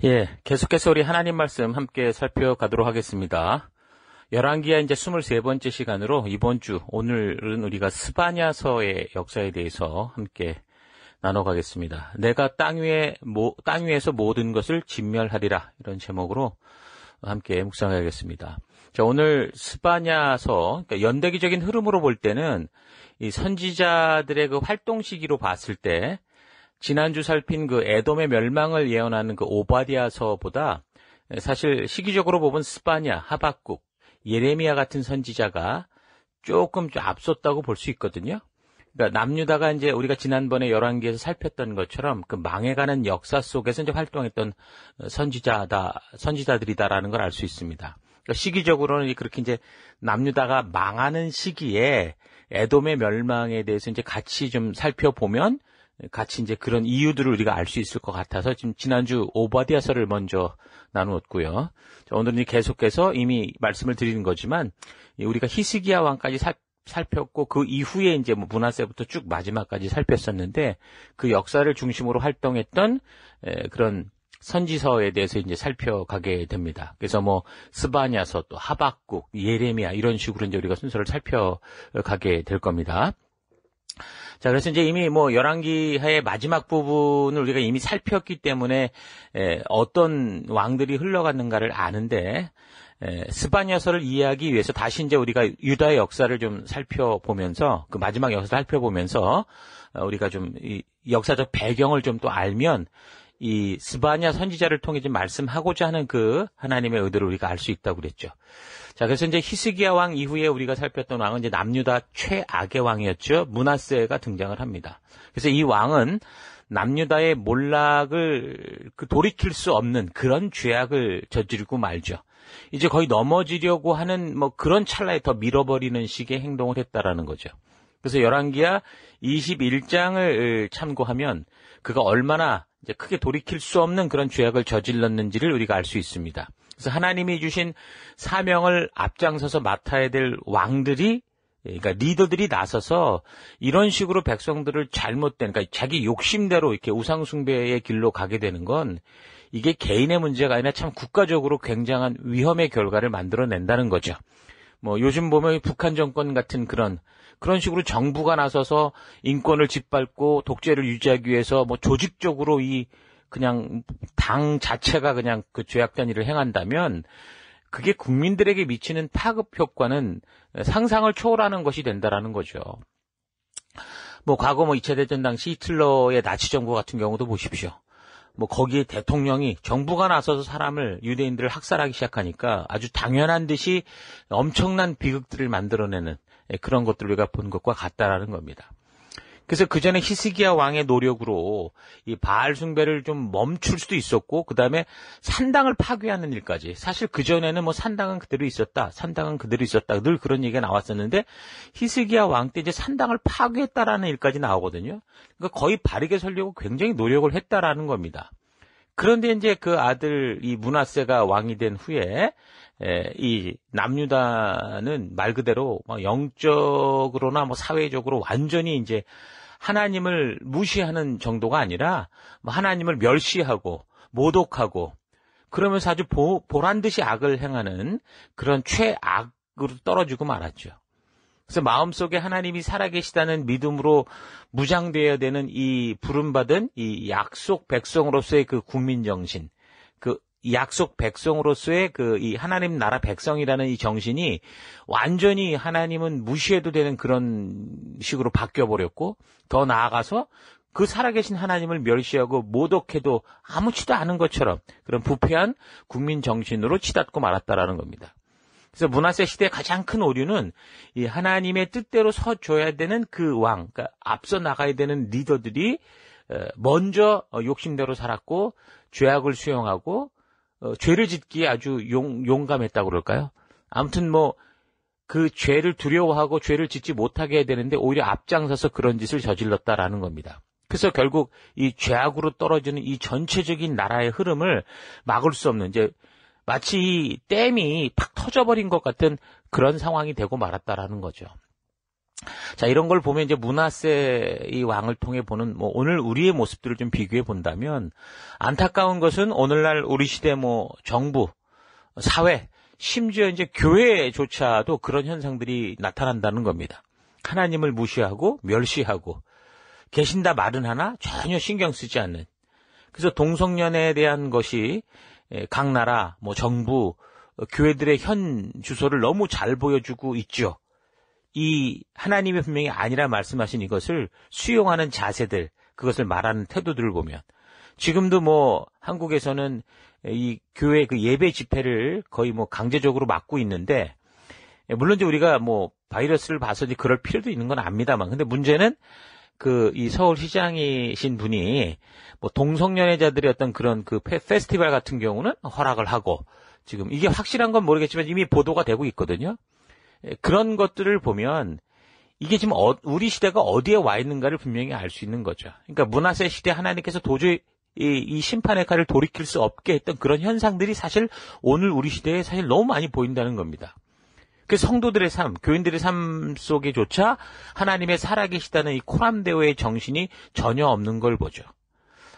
예, 계속해서 우리 하나님 말씀 함께 살펴가도록 하겠습니다. 열왕기하 이제 23번째 시간으로 이번 주 오늘은 우리가 스바냐서의 역사에 대해서 함께 나눠가겠습니다. 내가 땅 위에서 모든 것을 진멸하리라, 이런 제목으로 함께 묵상하겠습니다. 자, 오늘 스바냐서, 그러니까 연대기적인 흐름으로 볼 때는 이 선지자들의 그 활동 시기로 봤을 때 지난주 살핀 그 에돔의 멸망을 예언하는 그 오바댜서보다 사실 시기적으로 보면 스바냐, 하박국, 예레미야 같은 선지자가 조금 좀 앞섰다고 볼 수 있거든요. 그러니까 남유다가 이제 우리가 지난번에 열왕기에서 살폈던 것처럼 그 망해가는 역사 속에서 이제 활동했던 선지자들이다라는 걸 알 수 있습니다. 그러니까 시기적으로는 그렇게 이제 남유다가 망하는 시기에 에돔의 멸망에 대해서 이제 같이 좀 살펴보면 같이 이제 그런 이유들을 우리가 알 수 있을 것 같아서 지금 지난주 오바댜서를 먼저 나누었고요. 오늘은 계속해서 이미 말씀을 드리는 거지만 우리가 히스기야 왕까지 살폈고 그 이후에 이제 뭐 므낫세부터 쭉 마지막까지 살폈었는데 그 역사를 중심으로 활동했던 그런 선지서에 대해서 이제 살펴가게 됩니다. 그래서 뭐 스바냐서, 또 하박국, 예레미야 이런 식으로 이제 우리가 순서를 살펴가게 될 겁니다. 자, 그래서 이제 이미 뭐 열왕기하의 마지막 부분을 우리가 이미 살폈기 때문에 어떤 왕들이 흘러갔는가를 아는데 스바냐서를 이해하기 위해서 다시 이제 우리가 유다의 역사를 좀 살펴보면서 그 마지막 역사를 살펴보면서 우리가 좀 이 역사적 배경을 좀 또 알면 이 스바냐 선지자를 통해 좀 말씀하고자 하는 그 하나님의 의도를 우리가 알 수 있다고 그랬죠. 자, 그래서 이제 히스기야 왕 이후에 우리가 살폈던 왕은 이제 남유다 최악의 왕이었죠. 므낫세가 등장을 합니다. 그래서 이 왕은 남유다의 몰락을 돌이킬 수 없는 그런 죄악을 저지르고 말죠. 이제 거의 넘어지려고 하는 뭐 그런 찰나에 더 밀어버리는 식의 행동을 했다라는 거죠. 그래서 열왕기하 21장을 참고하면 그가 얼마나 이제 크게 돌이킬 수 없는 그런 죄악을 저질렀는지를 우리가 알 수 있습니다. 그래서 하나님이 주신 사명을 앞장서서 맡아야 될 왕들이, 그러니까 리더들이 나서서 이런 식으로 백성들을 잘못된, 그러니까 자기 욕심대로 이렇게 우상숭배의 길로 가게 되는 건 이게 개인의 문제가 아니라 참 국가적으로 굉장한 위험의 결과를 만들어낸다는 거죠. 뭐 요즘 보면 북한 정권 같은 그런 식으로 정부가 나서서 인권을 짓밟고 독재를 유지하기 위해서 뭐 조직적으로 그냥 당 자체가 그냥 그 죄악된 일을 행한다면 그게 국민들에게 미치는 파급 효과는 상상을 초월하는 것이 된다라는 거죠. 뭐 과거 2차 대전 당시 히틀러의 나치 정부 같은 경우도 보십시오. 뭐 거기에 대통령이 정부가 나서서 유대인들을 학살하기 시작하니까 아주 당연한 듯이 엄청난 비극들을 만들어내는 그런 것들을 우리가 본 것과 같다라는 겁니다. 그래서 그 전에 히스기야 왕의 노력으로 이 바알 숭배를 좀 멈출 수도 있었고, 그 다음에 산당을 파괴하는 일까지. 사실 그 전에는 뭐 산당은 그대로 있었다, 늘 그런 얘기가 나왔었는데 히스기야 왕 때 이제 산당을 파괴했다라는 일까지 나오거든요. 그러니까 거의 바르게 서려고 굉장히 노력을 했다라는 겁니다. 그런데 이제 그 아들 이 므낫세가 왕이 된 후에 이 남유다는 말 그대로 영적으로나 뭐 사회적으로 완전히 이제 하나님을 무시하는 정도가 아니라 하나님을 멸시하고 모독하고 그러면서 아주 보란 듯이 악을 행하는 그런 최악으로 떨어지고 말았죠. 그래서 마음속에 하나님이 살아계시다는 믿음으로 무장되어야 되는 이 부름받은 이 약속 백성으로서의 그 국민정신, 그 약속 백성으로서의 이 하나님 나라 백성이라는 이 정신이 완전히 하나님은 무시해도 되는 그런 식으로 바뀌어버렸고, 더 나아가서 그 살아계신 하나님을 멸시하고 모독해도 아무렇지도 않은 것처럼 그런 부패한 국민정신으로 치닫고 말았다라는 겁니다. 그래서 므낫세 시대의 가장 큰 오류는 이 하나님의 뜻대로 서줘야 되는 그 왕, 그러니까 앞서 나가야 되는 리더들이 먼저 욕심대로 살았고 죄악을 수용하고 죄를 짓기에 아주 용감했다고 그럴까요? 아무튼 뭐 그 죄를 두려워하고 죄를 짓지 못하게 해야 되는데 오히려 앞장서서 그런 짓을 저질렀다라는 겁니다. 그래서 결국 이 죄악으로 떨어지는 이 전체적인 나라의 흐름을 막을 수 없는, 이제 마치 이 댐이 팍 터져버린 것 같은 그런 상황이 되고 말았다라는 거죠. 자, 이런 걸 보면 이제 므낫세 이 왕을 통해 보는 뭐 오늘 우리의 모습들을 좀 비교해 본다면 안타까운 것은 오늘날 우리 시대 뭐 정부, 사회, 심지어 이제 교회조차도 그런 현상들이 나타난다는 겁니다. 하나님을 무시하고 멸시하고 계신다 말은 하나 전혀 신경 쓰지 않는. 그래서 동성연애에 대한 것이 각 나라, 뭐 정부, 교회들의 현 주소를 너무 잘 보여주고 있죠. 이 하나님의 분명히 아니라 말씀하신 이것을 수용하는 자세들, 그것을 말하는 태도들을 보면 지금도 뭐 한국에서는 이 교회 그 예배 집회를 거의 뭐 강제적으로 막고 있는데, 물론 이제 우리가 뭐 바이러스를 봐서 이제 그럴 필요도 있는 건 압니다만, 근데 문제는 그 이 서울시장이신 분이 뭐 동성연애자들의 어떤 그런 그 페스티벌 같은 경우는 허락을 하고, 지금 이게 확실한 건 모르겠지만 이미 보도가 되고 있거든요. 그런 것들을 보면 이게 지금 우리 시대가 어디에 와 있는가를 분명히 알 수 있는 거죠. 그러니까 므낫세 시대 하나님께서 도저히 이 심판의 칼을 돌이킬 수 없게 했던 그런 현상들이 사실 오늘 우리 시대에 사실 너무 많이 보인다는 겁니다. 그 성도들의 삶, 교인들의 삶 속에조차 하나님의 살아계시다는 이 코람데오의 정신이 전혀 없는 걸 보죠.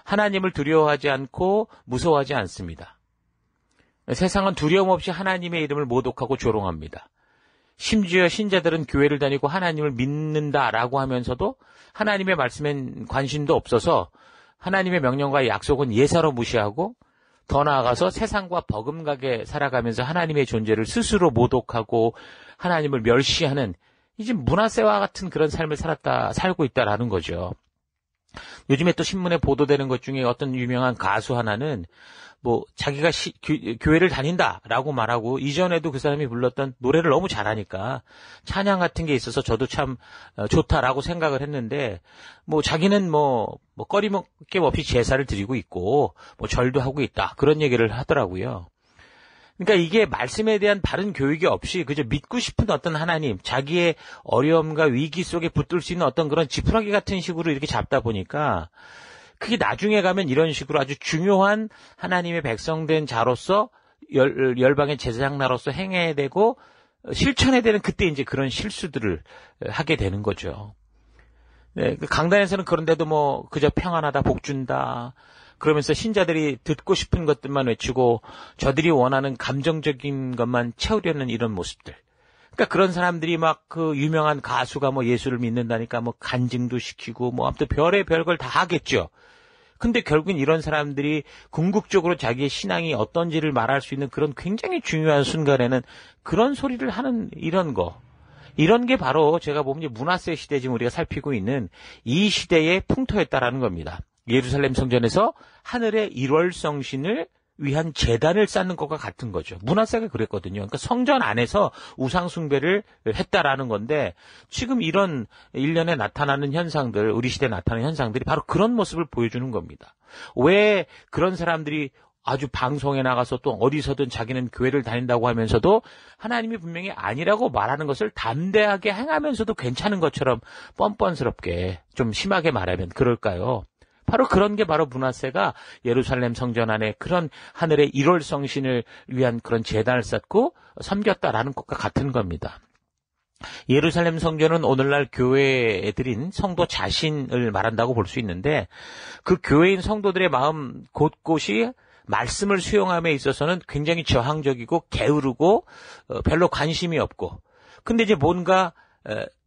하나님을 두려워하지 않고 무서워하지 않습니다. 세상은 두려움 없이 하나님의 이름을 모독하고 조롱합니다. 심지어 신자들은 교회를 다니고 하나님을 믿는다라고 하면서도 하나님의 말씀엔 관심도 없어서 하나님의 명령과 약속은 예사로 무시하고, 더 나아가서 세상과 버금가게 살아가면서 하나님의 존재를 스스로 모독하고 하나님을 멸시하는, 이제 므낫세와 같은 그런 삶을 살고 있다라는 거죠. 요즘에 또 신문에 보도되는 것 중에 어떤 유명한 가수 하나는 뭐 자기가 교회를 다닌다라고 말하고, 이전에도 그 사람이 불렀던 노래를 너무 잘하니까 찬양 같은 게 있어서 저도 참 좋다라고 생각을 했는데, 뭐 자기는 뭐 꺼림없게 없이 제사를 드리고 있고 뭐 절도 하고 있다, 그런 얘기를 하더라고요. 그러니까 이게 말씀에 대한 바른 교육이 없이 그저 믿고 싶은 어떤 하나님, 자기의 어려움과 위기 속에 붙들 수 있는 어떤 그런 지푸라기 같은 식으로 이렇게 잡다 보니까 그게 나중에 가면 이런 식으로 아주 중요한 하나님의 백성된 자로서 열방의 제사장나로서 행해야 되고 실천해야 되는, 그때 이제 그런 실수들을 하게 되는 거죠. 네, 강단에서는 그런데도 뭐 그저 평안하다, 복준다 그러면서 신자들이 듣고 싶은 것들만 외치고 저들이 원하는 감정적인 것만 채우려는 이런 모습들. 그러니까 그런 사람들이 막 그 유명한 가수가 뭐 예수를 믿는다니까 뭐 간증도 시키고 뭐 아무튼 별의 별걸 다 하겠죠. 근데 결국은 이런 사람들이 궁극적으로 자기의 신앙이 어떤지를 말할 수 있는 그런 굉장히 중요한 순간에는 그런 소리를 하는 이런 게 바로 제가 보면 므낫세 시대 지금 우리가 살피고 있는 이 시대의 풍토였다라는 겁니다. 예루살렘 성전에서 하늘의 일월성신을 위한 제단을 쌓는 것과 같은 거죠. 므낫세가 그랬거든요. 그러니까 성전 안에서 우상 숭배를 했다라는 건데, 지금 이런 일련에 나타나는 현상들, 우리 시대에 나타나는 현상들이 바로 그런 모습을 보여주는 겁니다. 왜 그런 사람들이 아주 방송에 나가서 또 어디서든 자기는 교회를 다닌다고 하면서도 하나님이 분명히 아니라고 말하는 것을 담대하게 행하면서도 괜찮은 것처럼 뻔뻔스럽게, 좀 심하게 말하면 그럴까요? 바로 그런 게 바로 므낫세가 예루살렘 성전 안에 그런 하늘의 일월성신을 위한 그런 제단을 쌓고 섬겼다라는 것과 같은 겁니다. 예루살렘 성전은 오늘날 교회들인 성도 자신을 말한다고 볼 수 있는데, 그 교회인 성도들의 마음 곳곳이 말씀을 수용함에 있어서는 굉장히 저항적이고 게으르고 별로 관심이 없고, 근데 이제 뭔가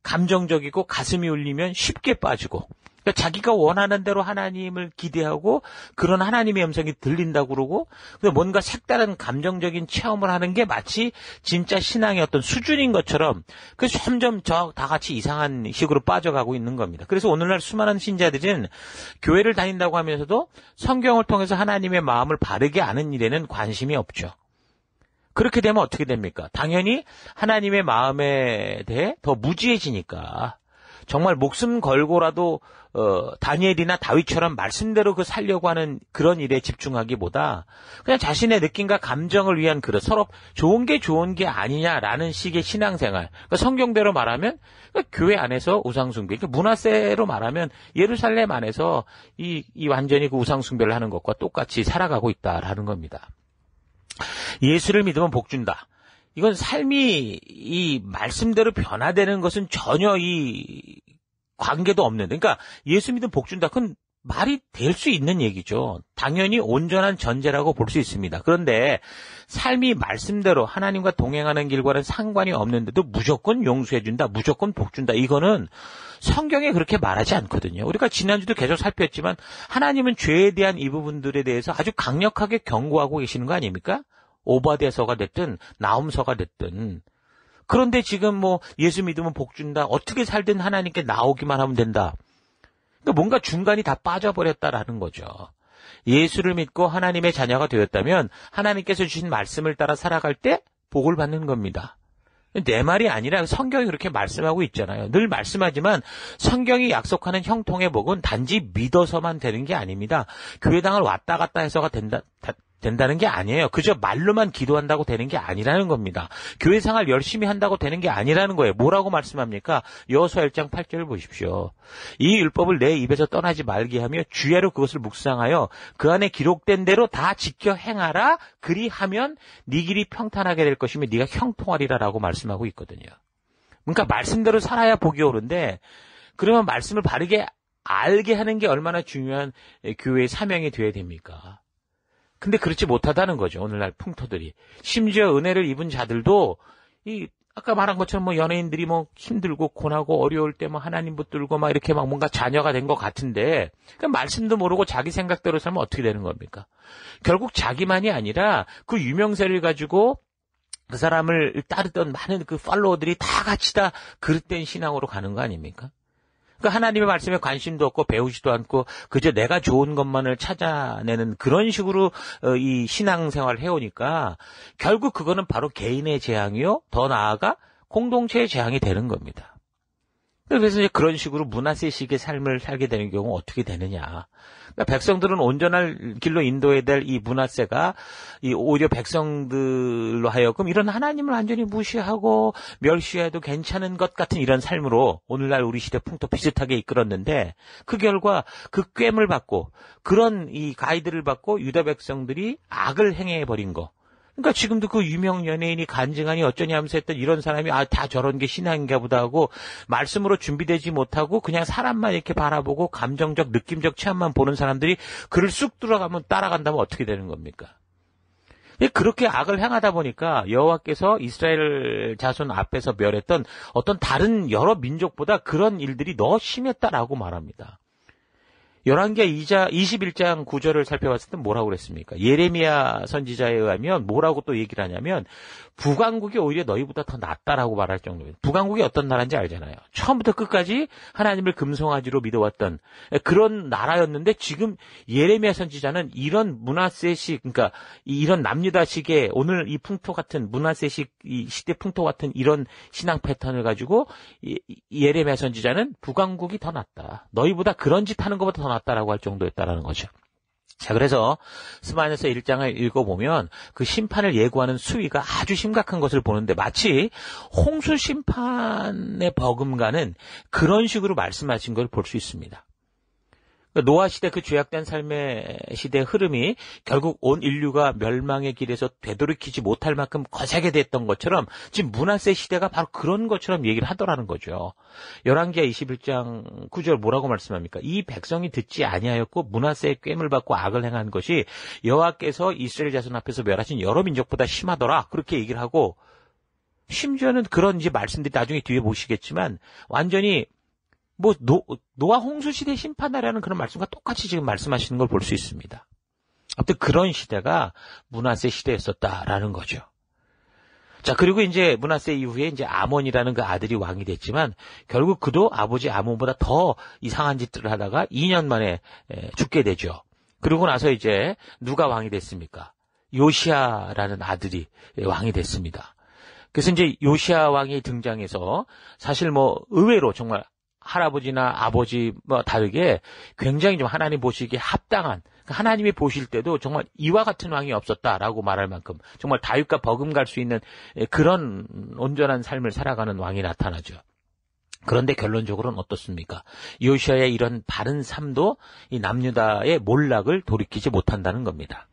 감정적이고 가슴이 울리면 쉽게 빠지고, 그러니까 자기가 원하는 대로 하나님을 기대하고 그런 하나님의 음성이 들린다고 그러고, 뭔가 색다른 감정적인 체험을 하는 게 마치 진짜 신앙의 어떤 수준인 것처럼, 그래서 점점 다 같이 이상한 식으로 빠져가고 있는 겁니다. 그래서 오늘날 수많은 신자들은 교회를 다닌다고 하면서도 성경을 통해서 하나님의 마음을 바르게 아는 일에는 관심이 없죠. 그렇게 되면 어떻게 됩니까? 당연히 하나님의 마음에 대해 더 무지해지니까 정말 목숨 걸고라도 다니엘이나 다윗처럼 말씀대로 그 살려고 하는 그런 일에 집중하기보다 그냥 자신의 느낌과 감정을 위한 서로 좋은 게 아니냐라는 식의 신앙생활. 그러니까 성경대로 말하면 그러니까 교회 안에서 우상숭배, 그러니까 므낫세로 말하면 예루살렘 안에서 이 완전히 그 우상숭배를 하는 것과 똑같이 살아가고 있다라는 겁니다. 예수를 믿으면 복 준다. 이건 삶이 이 말씀대로 변화되는 것은 전혀 이 관계도 없는, 그러니까 예수 믿으면 복 준다. 그건 말이 될 수 있는 얘기죠. 당연히 온전한 전제라고 볼 수 있습니다. 그런데 삶이 말씀대로 하나님과 동행하는 길과는 상관이 없는데도 무조건 용서해준다, 무조건 복 준다. 이거는 성경에 그렇게 말하지 않거든요. 우리가 지난주도 계속 살폈지만 하나님은 죄에 대한 이 부분들에 대해서 아주 강력하게 경고하고 계시는 거 아닙니까? 오바댜서가 됐든 나훔서가 됐든. 그런데 지금 뭐 예수 믿으면 복 준다, 어떻게 살든 하나님께 나오기만 하면 된다. 그러니까 뭔가 중간이 다 빠져버렸다라는 거죠. 예수를 믿고 하나님의 자녀가 되었다면 하나님께서 주신 말씀을 따라 살아갈 때 복을 받는 겁니다. 내 말이 아니라 성경이 그렇게 말씀하고 있잖아요. 늘 말씀하지만 성경이 약속하는 형통의 복은 단지 믿어서만 되는 게 아닙니다. 교회당을 왔다 갔다 해서가 된다는 게 아니에요. 그저 말로만 기도한다고 되는 게 아니라는 겁니다. 교회 생활 열심히 한다고 되는 게 아니라는 거예요. 뭐라고 말씀합니까? 여호수아 1장 8절을 보십시오. 이 율법을 내 입에서 떠나지 말게 하며 주야로 그것을 묵상하여 그 안에 기록된 대로 다 지켜 행하라. 그리하면 네 길이 평탄하게 될 것이며 네가 형통하리라라고 말씀하고 있거든요. 그러니까 말씀대로 살아야 복이 오는데, 그러면 말씀을 바르게 알게 하는 게 얼마나 중요한 교회의 사명이 되어야 됩니까? 근데 그렇지 못하다는 거죠. 오늘날 풍토들이. 심지어 은혜를 입은 자들도 아까 말한 것처럼 뭐 연예인들이 뭐 힘들고 고나고 어려울 때 뭐 하나님 붙들고 막 이렇게 막 뭔가 자녀가 된 것 같은데, 그러니까 말씀도 모르고 자기 생각대로 살면 어떻게 되는 겁니까? 결국 자기만이 아니라 그 유명세를 가지고 그 사람을 따르던 많은 그 팔로워들이 다 같이 다 그릇된 신앙으로 가는 거 아닙니까? 그러니까 하나님의 말씀에 관심도 없고 배우지도 않고 그저 내가 좋은 것만을 찾아내는 그런 식으로 이 신앙생활을 해오니까 결국 그거는 바로 개인의 재앙이요, 더 나아가 공동체의 재앙이 되는 겁니다. 그래서 이제 그런 식으로 므낫세식의 삶을 살게 되는 경우 어떻게 되느냐. 그러니까 백성들은 온전한 길로 인도해야 될 이 므낫세가 오히려 백성들로 하여금 이런 하나님을 완전히 무시하고 멸시해도 괜찮은 것 같은 이런 삶으로 오늘날 우리 시대 풍토 비슷하게 이끌었는데, 그 결과 그 꿰을 받고 그런 이 가이드를 받고 유다 백성들이 악을 행해버린 거. 그러니까 지금도 그 유명 연예인이 간증하니 어쩌냐 하면서 했던 이런 사람이 다 저런 게 신앙인가 보다 하고 말씀으로 준비되지 못하고 그냥 사람만 이렇게 바라보고 감정적 느낌적 체험만 보는 사람들이 글을 쑥 들어가면 따라간다면 어떻게 되는 겁니까? 그렇게 악을 행하다 보니까 여호와께서 이스라엘 자손 앞에서 멸했던 어떤 다른 여러 민족보다 그런 일들이 더 심했다라고 말합니다. 열왕기하 21장 9절을 살펴봤을 때 뭐라고 그랬습니까? 예레미야 선지자에 의하면 뭐라고 또 얘기를 하냐면 북왕국이 오히려 너희보다 더 낫다라고 말할 정도예요. 북왕국이 어떤 나라인지 알잖아요. 처음부터 끝까지 하나님을 금송아지로 믿어왔던 그런 나라였는데, 지금 예레미야 선지자는 이런 므낫세식, 그러니까 이런 남유다식의 오늘 이 풍토 같은 므낫세식 이 시대 풍토 같은 이런 신앙 패턴을 가지고 예레미야 선지자는 북왕국이 더 낫다, 너희보다 그런 짓 하는 것보다 더 낫다라고 할 정도였다라는 거죠. 자, 그래서 스바냐서 1장을 읽어보면 그 심판을 예고하는 수위가 아주 심각한 것을 보는데, 마치 홍수 심판의 버금가는 그런 식으로 말씀하신 걸 볼 수 있습니다. 노아 시대 그 죄악된 삶의 시대의 흐름이 결국 온 인류가 멸망의 길에서 되돌이키지 못할 만큼 거세게 됐던 것처럼 지금 므낫세 시대가 바로 그런 것처럼 얘기를 하더라는 거죠. 열왕기하 21장 9절 뭐라고 말씀합니까? 이 백성이 듣지 아니하였고 므낫세의 꾀물 받고 악을 행한 것이 여호와께서 이스라엘 자손 앞에서 멸하신 여러 민족보다 심하더라, 그렇게 얘기를 하고, 심지어는 그런 이제 말씀들이 나중에 뒤에 보시겠지만 완전히 뭐 노아 홍수 시대 심판하라는 그런 말씀과 똑같이 지금 말씀하시는 걸 볼 수 있습니다. 아무튼 그런 시대가 므낫세 시대였었다라는 거죠. 자, 그리고 이제 므낫세 이후에 이제 아몬이라는 그 아들이 왕이 됐지만 결국 그도 아버지 아몬보다 더 이상한 짓들을 하다가 2년 만에 죽게 되죠. 그러고 나서 이제 누가 왕이 됐습니까? 요시야라는 아들이 왕이 됐습니다. 그래서 이제 요시야 왕이 등장해서 사실 뭐 의외로 정말 할아버지나 아버지 뭐 다르게 굉장히 좀 하나님 보시기에 합당한, 하나님이 보실 때도 정말 이와 같은 왕이 없었다라고 말할 만큼 정말 다윗과 버금갈 수 있는 그런 온전한 삶을 살아가는 왕이 나타나죠. 그런데 결론적으로는 어떻습니까? 요시야의 이런 바른 삶도 이 남유다의 몰락을 돌이키지 못한다는 겁니다.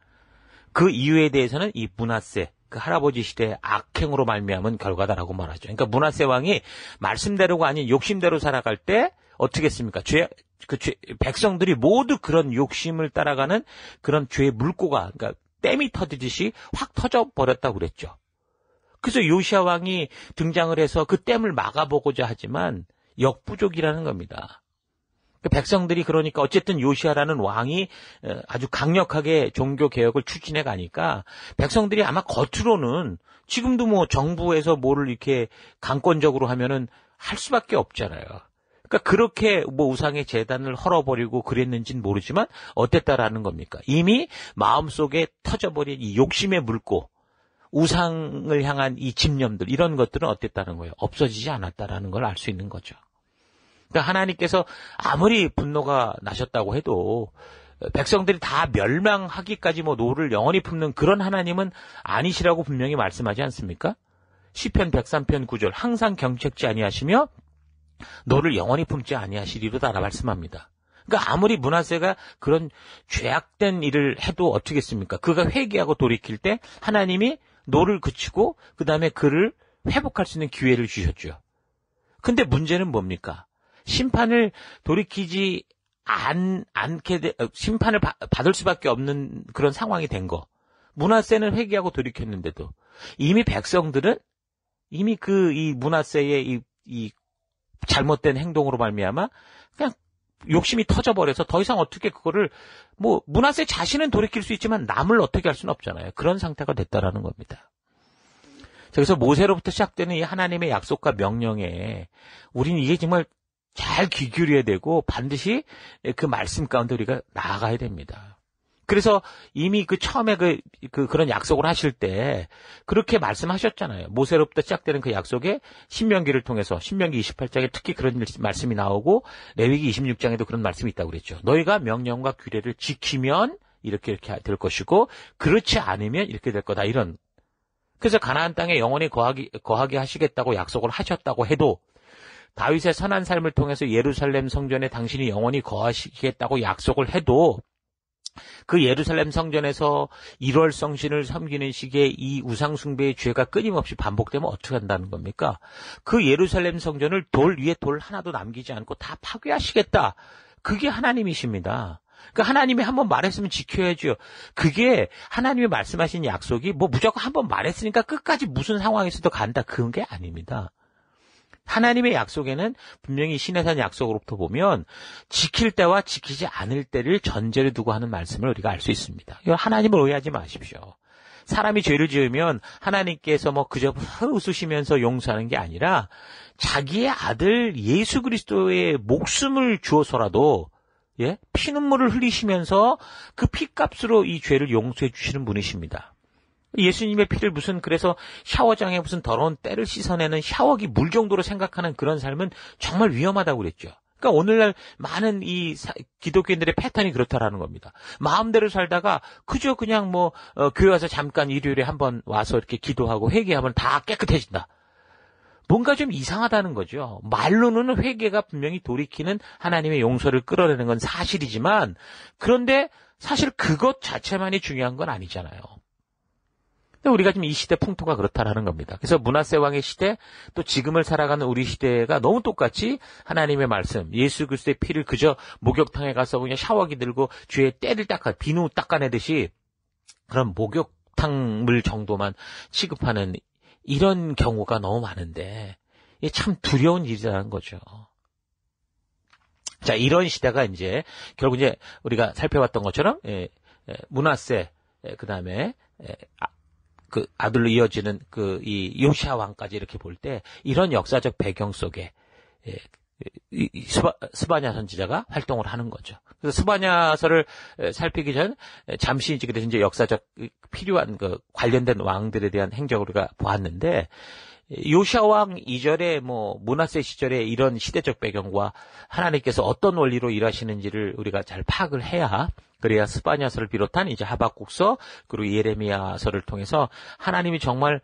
그 이유에 대해서는 이 므낫세, 그 할아버지 시대의 악행으로 말미암은 결과다라고 말하죠. 그러니까 므낫세 왕이 말씀대로가 아닌 욕심대로 살아갈 때 어떻게 했습니까? 백성들이 모두 그런 욕심을 따라가는 그런 죄의 물꼬가, 그러니까 댐이 터지듯이 확 터져버렸다고 그랬죠. 그래서 요시야 왕이 등장을 해서 그 댐을 막아보고자 하지만 역부족이라는 겁니다. 백성들이 그러니까 어쨌든 요시야라는 왕이 아주 강력하게 종교 개혁을 추진해 가니까 백성들이 아마 겉으로는 지금도 뭐 정부에서 뭐를 이렇게 강권적으로 하면은 할 수밖에 없잖아요. 그러니까 그렇게 뭐 우상의 제단을 헐어버리고 그랬는지는 모르지만 어땠다라는 겁니까? 이미 마음속에 터져버린 이 욕심의 물고 우상을 향한 이 집념들 이런 것들은 어땠다는 거예요? 없어지지 않았다라는 걸 알 수 있는 거죠. 그러니까 하나님께서 아무리 분노가 나셨다고 해도 백성들이 다 멸망하기까지 뭐 노를 영원히 품는 그런 하나님은 아니시라고 분명히 말씀하지 않습니까? 시편 103편 9절 항상 경책지 아니하시며 노를 영원히 품지 아니하시리로다 말씀합니다. 그러니까 아무리 므낫세가 그런 죄악된 일을 해도 어떻겠습니까? 그가 회개하고 돌이킬 때 하나님이 노를 그치고 그 다음에 그를 회복할 수 있는 기회를 주셨죠. 근데 문제는 뭡니까? 심판을 돌이키지 심판을 받을 수밖에 없는 그런 상황이 된 거. 므낫세는 회개하고 돌이켰는데도 이미 백성들은 이미 이 므낫세의 이 잘못된 행동으로 말미암아 그냥 욕심이 터져버려서 더 이상 어떻게 그거를 뭐 므낫세 자신은 돌이킬 수 있지만 남을 어떻게 할 수는 없잖아요. 그런 상태가 됐다라는 겁니다. 그래서 모세로부터 시작되는 이 하나님의 약속과 명령에 우리는 이게 정말 잘 귀 기울여야 되고 반드시 그 말씀 가운데 우리가 나아가야 됩니다. 그래서 이미 그 처음에 그런 약속을 하실 때 그렇게 말씀하셨잖아요. 모세로부터 시작되는 그 약속에 신명기를 통해서 신명기 28장에 특히 그런 말씀이 나오고 레위기 26장에도 그런 말씀이 있다고 그랬죠. 너희가 명령과 규례를 지키면 이렇게 될 것이고 그렇지 않으면 이렇게 될 거다 이런. 그래서 가나안 땅에 영원히 거하게 하시겠다고 약속을 하셨다고 해도 다윗의 선한 삶을 통해서 예루살렘 성전에 당신이 영원히 거하시겠다고 약속을 해도 그 예루살렘 성전에서 1월 성신을 섬기는 시기에 이 우상숭배의 죄가 끊임없이 반복되면 어떻게 한다는 겁니까? 그 예루살렘 성전을 돌 위에 돌 하나도 남기지 않고 다 파괴하시겠다. 그게 하나님이십니다. 그러니까 하나님이 한번 말했으면 지켜야죠. 그게 하나님이 말씀하신 약속이 뭐 무조건 한번 말했으니까 끝까지 무슨 상황에서도 간다. 그런 게 아닙니다. 하나님의 약속에는 분명히 시내산 약속으로부터 보면 지킬 때와 지키지 않을 때를 전제로 두고 하는 말씀을 우리가 알 수 있습니다. 이거 하나님을 오해하지 마십시오. 사람이 죄를 지으면 하나님께서 뭐 그저 웃으시면서 용서하는 게 아니라 자기의 아들 예수 그리스도의 목숨을 주어서라도 피눈물을 흘리시면서 그 피값으로 이 죄를 용서해 주시는 분이십니다. 예수님의 피를 그래서 샤워장에 무슨 더러운 때를 씻어내는 샤워기 물 정도로 생각하는 그런 삶은 정말 위험하다고 그랬죠. 그러니까 오늘날 많은 기독교인들의 패턴이 그렇다라는 겁니다. 마음대로 살다가 그저 그냥 교회 와서 잠깐 일요일에 한번 와서 이렇게 기도하고 회개하면 다 깨끗해진다. 뭔가 좀 이상하다는 거죠. 말로는 회개가 분명히 돌이키는 하나님의 용서를 끌어내는 건 사실이지만 그런데 사실 그것 자체만이 중요한 건 아니잖아요. 우리가 지금 이 시대 풍토가 그렇다라는 겁니다. 그래서 므낫세 왕의 시대 또 지금을 살아가는 우리 시대가 너무 똑같이 하나님의 말씀 예수 그리스도의 피를 그저 목욕탕에 가서 그냥 샤워기 들고 죄의 때를 비누 닦아내듯이 그런 목욕탕물 정도만 취급하는 이런 경우가 너무 많은데 이게 참 두려운 일이라는 거죠. 자, 이런 시대가 이제 결국 이제 우리가 살펴봤던 것처럼 므낫세 그다음에 그 아들로 이어지는 이 요시야 왕까지 이렇게 볼 때 이런 역사적 배경 속에 스바냐 선지자가 활동을 하는 거죠. 그래서 스바냐서를 살피기 전 잠시 이제 역사적 필요한 관련된 왕들에 대한 행적을 우리가 보았는데 요시야 왕 이전에 므낫세 시절에 이런 시대적 배경과 하나님께서 어떤 원리로 일하시는지를 우리가 잘 파악을 해야 그래야 스바냐서를 비롯한 이제 하박국서 그리고 예레미야서를 통해서 하나님이 정말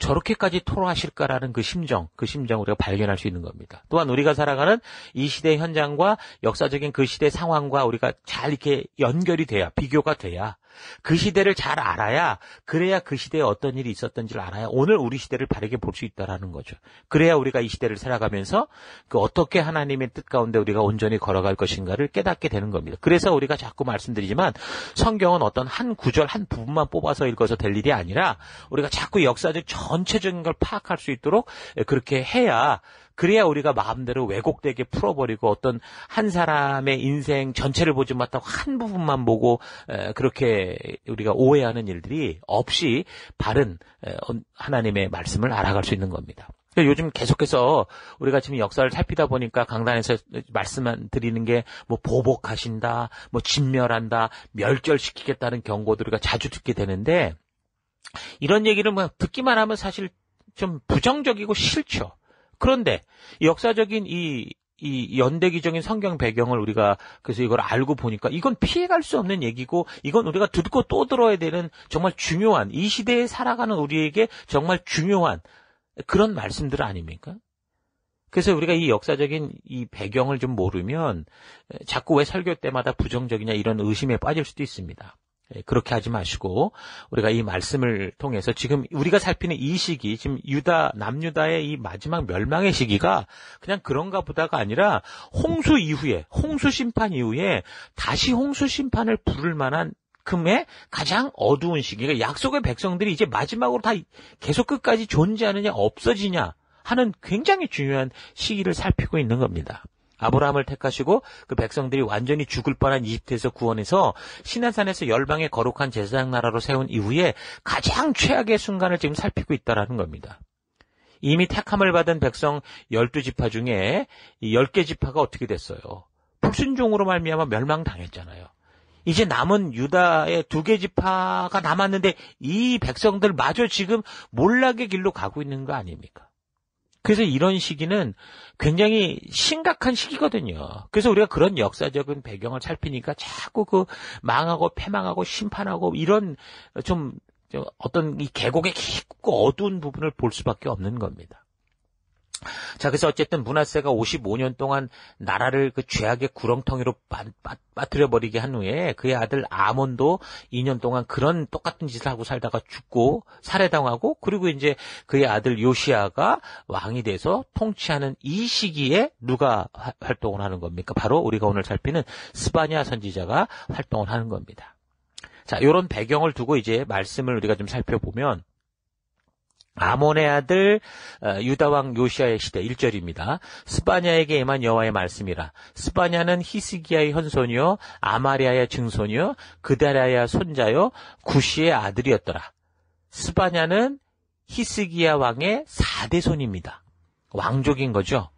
저렇게까지 토로하실까라는 그 심정 우리가 발견할 수 있는 겁니다. 또한 우리가 살아가는 이 시대의 현장과 역사적인 그 시대 상황과 우리가 잘 이렇게 연결이 돼야 비교가 돼야 그 시대를 잘 알아야, 그래야 그 시대에 어떤 일이 있었던지를 알아야 오늘 우리 시대를 바르게 볼 수 있다라는 거죠. 그래야 우리가 이 시대를 살아가면서 그 어떻게 하나님의 뜻 가운데 우리가 온전히 걸어갈 것인가를 깨닫게 되는 겁니다. 그래서 우리가 자꾸 말씀드리지만 성경은 어떤 한 구절, 한 부분만 뽑아서 읽어서 될 일이 아니라 우리가 자꾸 역사적 전체적인 걸 파악할 수 있도록 그렇게 해야, 그래야 우리가 마음대로 왜곡되게 풀어버리고 어떤 한 사람의 인생 전체를 보지 못하고 한 부분만 보고 그렇게 우리가 오해하는 일들이 없이 바른 하나님의 말씀을 알아갈 수 있는 겁니다. 요즘 계속해서 우리가 지금 역사를 살피다 보니까 강단에서 말씀만 드리는 게 뭐 보복하신다, 뭐 진멸한다, 멸절시키겠다는 경고들을 우리가 자주 듣게 되는데, 이런 얘기를 뭐 듣기만 하면 사실 좀 부정적이고 싫죠. 그런데 역사적인 이 연대기적인 성경 배경을 우리가 그래서 이걸 알고 보니까 이건 피해갈 수 없는 얘기고, 이건 우리가 듣고 또 들어야 되는 정말 중요한, 이 시대에 살아가는 우리에게 정말 중요한 그런 말씀들 아닙니까? 그래서 우리가 이 역사적인 이 배경을 좀 모르면 자꾸 왜 설교 때마다 부정적이냐 이런 의심에 빠질 수도 있습니다. 그렇게 하지 마시고 우리가 이 말씀을 통해서 지금 우리가 살피는 이 시기, 지금 남유다의 이 마지막 멸망의 시기가 그냥 그런가 보다가 아니라 홍수 이후에, 홍수 심판 이후에 다시 홍수 심판을 부를 만한 금의 가장 어두운 시기, 그러니까 약속의 백성들이 이제 마지막으로 다 계속 끝까지 존재하느냐 없어지냐 하는 굉장히 중요한 시기를 살피고 있는 겁니다. 아브라함을 택하시고 그 백성들이 완전히 죽을 뻔한 이집트에서 구원해서 시내산에서 열방의 거룩한 제사장 나라로 세운 이후에 가장 최악의 순간을 지금 살피고 있다라는 겁니다. 이미 택함을 받은 백성 12지파 중에 이 10개 지파가 어떻게 됐어요? 불순종으로 말미암아 멸망당했잖아요. 이제 남은 유다의 2개 지파가 남았는데 이 백성들마저 지금 몰락의 길로 가고 있는 거 아닙니까? 그래서 이런 시기는 굉장히 심각한 시기거든요. 그래서 우리가 그런 역사적인 배경을 살피니까 자꾸 그 망하고 패망하고 심판하고 이런 좀 어떤 이 계곡의 깊고 어두운 부분을 볼 수밖에 없는 겁니다. 자, 그래서 어쨌든 므낫세가 55년 동안 나라를 그 죄악의 구렁텅이로 빠뜨려 버리게 한 후에 그의 아들 아몬도 2년 동안 그런 똑같은 짓을 하고 살다가 죽고 살해당하고, 그리고 이제 그의 아들 요시아가 왕이 돼서 통치하는 이 시기에 누가 활동을 하는 겁니까? 바로 우리가 오늘 살피는 스바냐 선지자가 활동을 하는 겁니다. 자, 이런 배경을 두고 이제 말씀을 우리가 좀 살펴보면, 아몬의 아들 유다왕 요시아의 시대 1절입니다. 스바냐에게 임한 여호와의 말씀이라. 스바냐는 히스기야의 현손이요 아마리아의 증손이요 그다랴의 손자요 구시의 아들이었더라. 스바냐는 히스기야 왕의 4대 손입니다. 왕족인 거죠.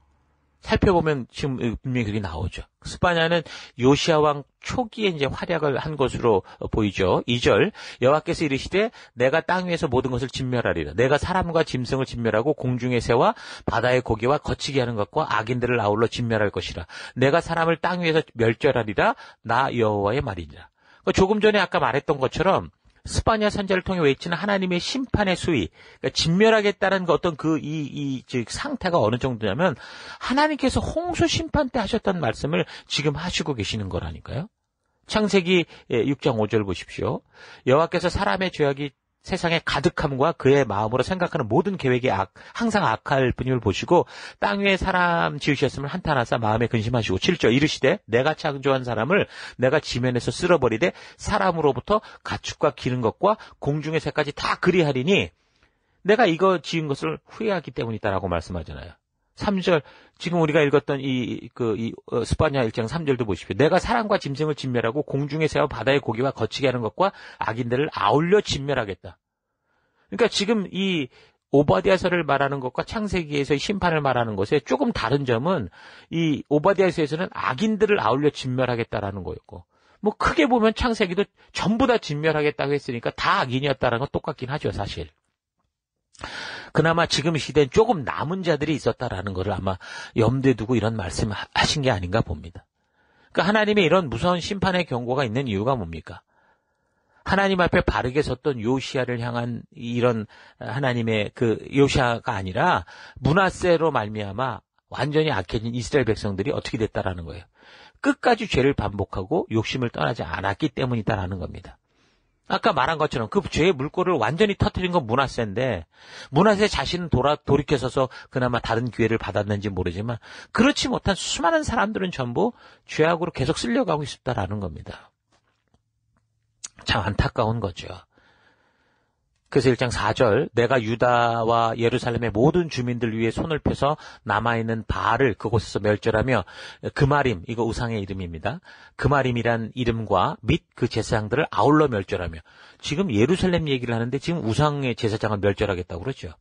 살펴보면 지금 분명히 그게 나오죠. 스바냐는 요시아 왕 초기에 이제 활약을 한 것으로 보이죠. 2절, 여호와께서 이르시되 내가 땅 위에서 모든 것을 진멸하리라. 내가 사람과 짐승을 진멸하고 공중의 새와 바다의 고기와 거치게 하는 것과 악인들을 아울러 진멸할 것이라. 내가 사람을 땅 위에서 멸절하리라. 나 여호와의 말이니라. 조금 전에 아까 말했던 것처럼 스바냐 선지자를 통해 외치는 하나님의 심판의 수위, 그러니까 진멸하겠다는 어떤 즉 상태가 어느 정도냐면 하나님께서 홍수 심판 때 하셨던 말씀을 지금 하시고 계시는 거라니까요. 창세기 6장 5절 보십시오. 여호와께서 사람의 죄악이 세상의 가득함과 그의 마음으로 생각하는 모든 계획이 항상 악할 분임을 보시고 땅 위에 사람 지으셨음을 한탄하사 마음에 근심하시고 7절 이르시되 내가 창조한 사람을 내가 지면에서 쓸어버리되 사람으로부터 가축과 기른 것과 공중의 새까지 다 그리하리니 내가 이거 지은 것을 후회하기 때문이다라고 말씀하잖아요. 3절, 지금 우리가 읽었던 스바냐 1장 3절도 보십시오. 내가 사람과 짐승을 진멸하고 공중의 새와 바다의 고기와 거치게 하는 것과 악인들을 아울러 진멸하겠다. 그러니까 지금 이 오바댜서를 말하는 것과 창세기에서의 심판을 말하는 것에 조금 다른 점은 이 오바댜서에서는 악인들을 아울러 진멸하겠다라는 거였고, 뭐 크게 보면 창세기도 전부 다 진멸하겠다고 했으니까 다 악인이었다는 건 똑같긴 하죠, 사실. 그나마 지금 시대엔 조금 남은 자들이 있었다라는 것을 아마 염두에 두고 이런 말씀을 하신 게 아닌가 봅니다. 그러니까 하나님의 이런 무서운 심판의 경고가 있는 이유가 뭡니까? 하나님 앞에 바르게 섰던 요시아를 향한 이런 하나님의 그 요시아가 아니라 므낫세로 말미암아 완전히 악해진 이스라엘 백성들이 어떻게 됐다라는 거예요. 끝까지 죄를 반복하고 욕심을 떠나지 않았기 때문이다라는 겁니다. 아까 말한 것처럼 그 죄의 물꼬를 완전히 터뜨린 건 문하세인데 문하세 자신은 돌이켜서서 그나마 다른 기회를 받았는지 모르지만 그렇지 못한 수많은 사람들은 전부 죄악으로 계속 쓸려가고 있었다라는 겁니다. 참 안타까운 거죠. 그래서 1장 4절 내가 유다와 예루살렘의 모든 주민들 위해 손을 펴서 남아있는 바알을 그곳에서 멸절하며 그마림, 이거 우상의 이름입니다. 그마림이란 이름과 및 그 제사장들을 아울러 멸절하며 지금 예루살렘 얘기를 하는데 지금 우상의 제사장을 멸절하겠다고 그러죠.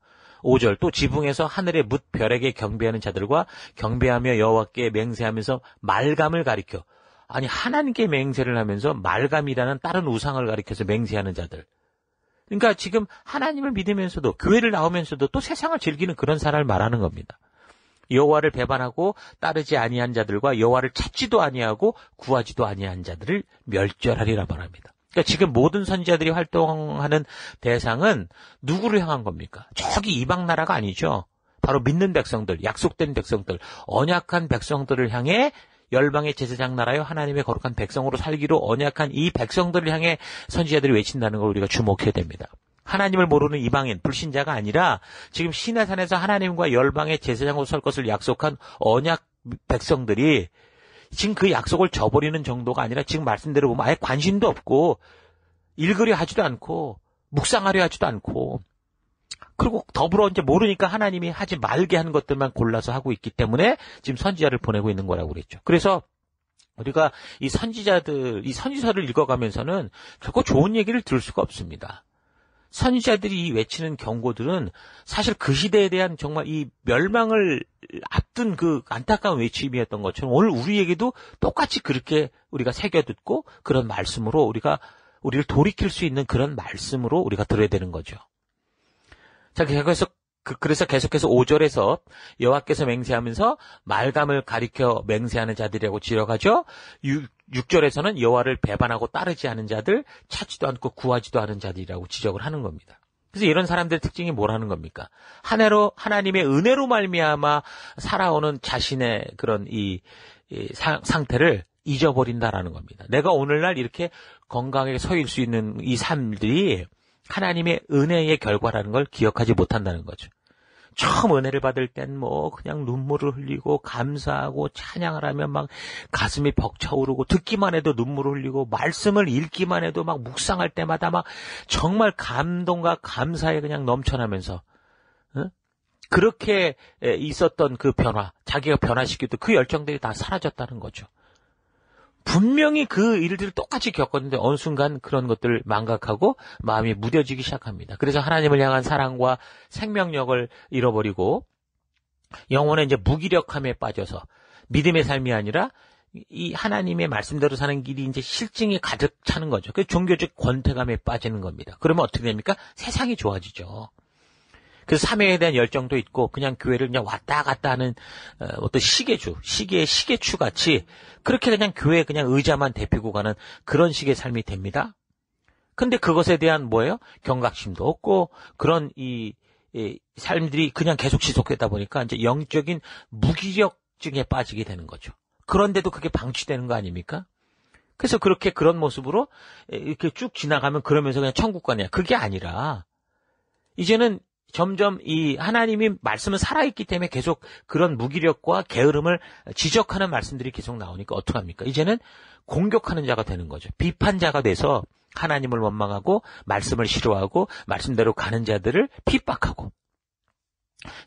5절 또 지붕에서 하늘의 뭇 별에게 경배하는 자들과 경배하며 여호와께 맹세하면서 말감을 가리켜 아니 하나님께 맹세를 하면서 말감이라는 다른 우상을 가리켜서 맹세하는 자들. 그러니까 지금 하나님을 믿으면서도 교회를 나오면서도 또 세상을 즐기는 그런 사람을 말하는 겁니다. 여호와를 배반하고 따르지 아니한 자들과 여호와를 찾지도 아니하고 구하지도 아니한 자들을 멸절하리라 말합니다. 그러니까 지금 모든 선지자들이 활동하는 대상은 누구를 향한 겁니까? 저기 이방 나라가 아니죠. 바로 믿는 백성들, 약속된 백성들, 언약한 백성들을 향해 열방의 제사장 나라여 하나님의 거룩한 백성으로 살기로 언약한 이 백성들을 향해 선지자들이 외친다는 걸 우리가 주목해야 됩니다. 하나님을 모르는 이방인, 불신자가 아니라 지금 시내산에서 하나님과 열방의 제사장으로 설 것을 약속한 언약 백성들이 지금 그 약속을 저버리는 정도가 아니라 지금 말씀대로 보면 아예 관심도 없고 읽으려 하지도 않고 묵상하려 하지도 않고 그리고 더불어 이제 모르니까 하나님이 하지 말게 하는 것들만 골라서 하고 있기 때문에 지금 선지자를 보내고 있는 거라고 그랬죠. 그래서 우리가 이 선지서를 읽어가면서는 결코 좋은 얘기를 들을 수가 없습니다. 선지자들이 외치는 경고들은 사실 그 시대에 대한 정말 이 멸망을 앞둔 그 안타까운 외침이었던 것처럼 오늘 우리에게도 똑같이 그렇게 우리가 새겨듣고 그런 말씀으로 우리를 돌이킬 수 있는 그런 말씀으로 우리가 들어야 되는 거죠. 자, 그래서 계속해서 5절에서 여호와께서 맹세하면서 말감을 가리켜 맹세하는 자들이라고 지적하죠. 6절에서는 여호와를 배반하고 따르지 않은 자들, 찾지도 않고 구하지도 않은 자들이라고 지적을 하는 겁니다. 그래서 이런 사람들의 특징이 뭐라는 겁니까? 하나님의 은혜로 말미암아 살아오는 자신의 그런 상태를 잊어버린다라는 겁니다. 내가 오늘날 이렇게 건강하게 서 있을 수 있는 이 삶들이 하나님의 은혜의 결과라는 걸 기억하지 못한다는 거죠. 처음 은혜를 받을 땐 그냥 눈물을 흘리고 감사하고 찬양을 하면 막 가슴이 벅차오르고 듣기만 해도 눈물을 흘리고 말씀을 읽기만 해도 막 묵상할 때마다 막 정말 감동과 감사에 그냥 넘쳐나면서 그렇게 있었던 그 변화, 자기가 변화시키도 그 열정들이 다 사라졌다는 거죠. 분명히 그 일들을 똑같이 겪었는데 어느 순간 그런 것들을 망각하고 마음이 무뎌지기 시작합니다. 그래서 하나님을 향한 사랑과 생명력을 잃어버리고 영혼의 이제 무기력함에 빠져서 믿음의 삶이 아니라 이 하나님의 말씀대로 사는 길이 이제 실증이 가득 차는 거죠. 그 종교적 권태감에 빠지는 겁니다. 그러면 어떻게 됩니까? 세상이 좋아지죠. 그래서 사명에 대한 열정도 있고 그냥 교회를 그냥 왔다 갔다 하는 어떤 시계의 시계추 같이 그렇게 그냥 교회에 그냥 의자만 대피고 가는 그런 식의 삶이 됩니다. 근데 그것에 대한 뭐예요? 경각심도 없고 그런 이 삶들이 그냥 계속 지속되다 보니까 이제 영적인 무기력증에 빠지게 되는 거죠. 그런데도 그게 방치되는 거 아닙니까? 그래서 그런 모습으로 이렇게 쭉 지나가면 그러면서 그냥 천국 가냐. 그게 아니라 이제는 점점 이 하나님이 말씀은 살아있기 때문에 계속 그런 무기력과 게으름을 지적하는 말씀들이 계속 나오니까 어떡합니까? 이제는 공격하는 자가 되는 거죠. 비판자가 돼서 하나님을 원망하고 말씀을 싫어하고 말씀대로 가는 자들을 핍박하고.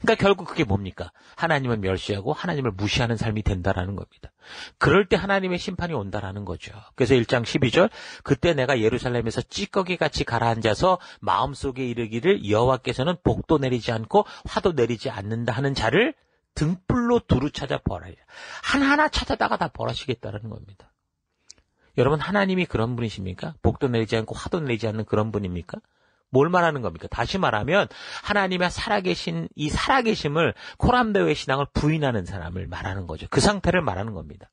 그러니까 결국 그게 뭡니까? 하나님을 멸시하고 하나님을 무시하는 삶이 된다라는 겁니다. 그럴 때 하나님의 심판이 온다라는 거죠. 그래서 1장 12절 그때 내가 예루살렘에서 찌꺼기같이 가라앉아서 마음속에 이르기를 여호와께서는 복도 내리지 않고 화도 내리지 않는다 하는 자를 등불로 두루 찾아 벌하리라. 하나하나 찾아다가 다 벌하시겠다라는 겁니다. 여러분 하나님이 그런 분이십니까? 복도 내리지 않고 화도 내리지 않는 그런 분입니까? 뭘 말하는 겁니까? 다시 말하면 하나님의 이 살아계심을 코람데오의 신앙을 부인하는 사람을 말하는 거죠. 그 상태를 말하는 겁니다.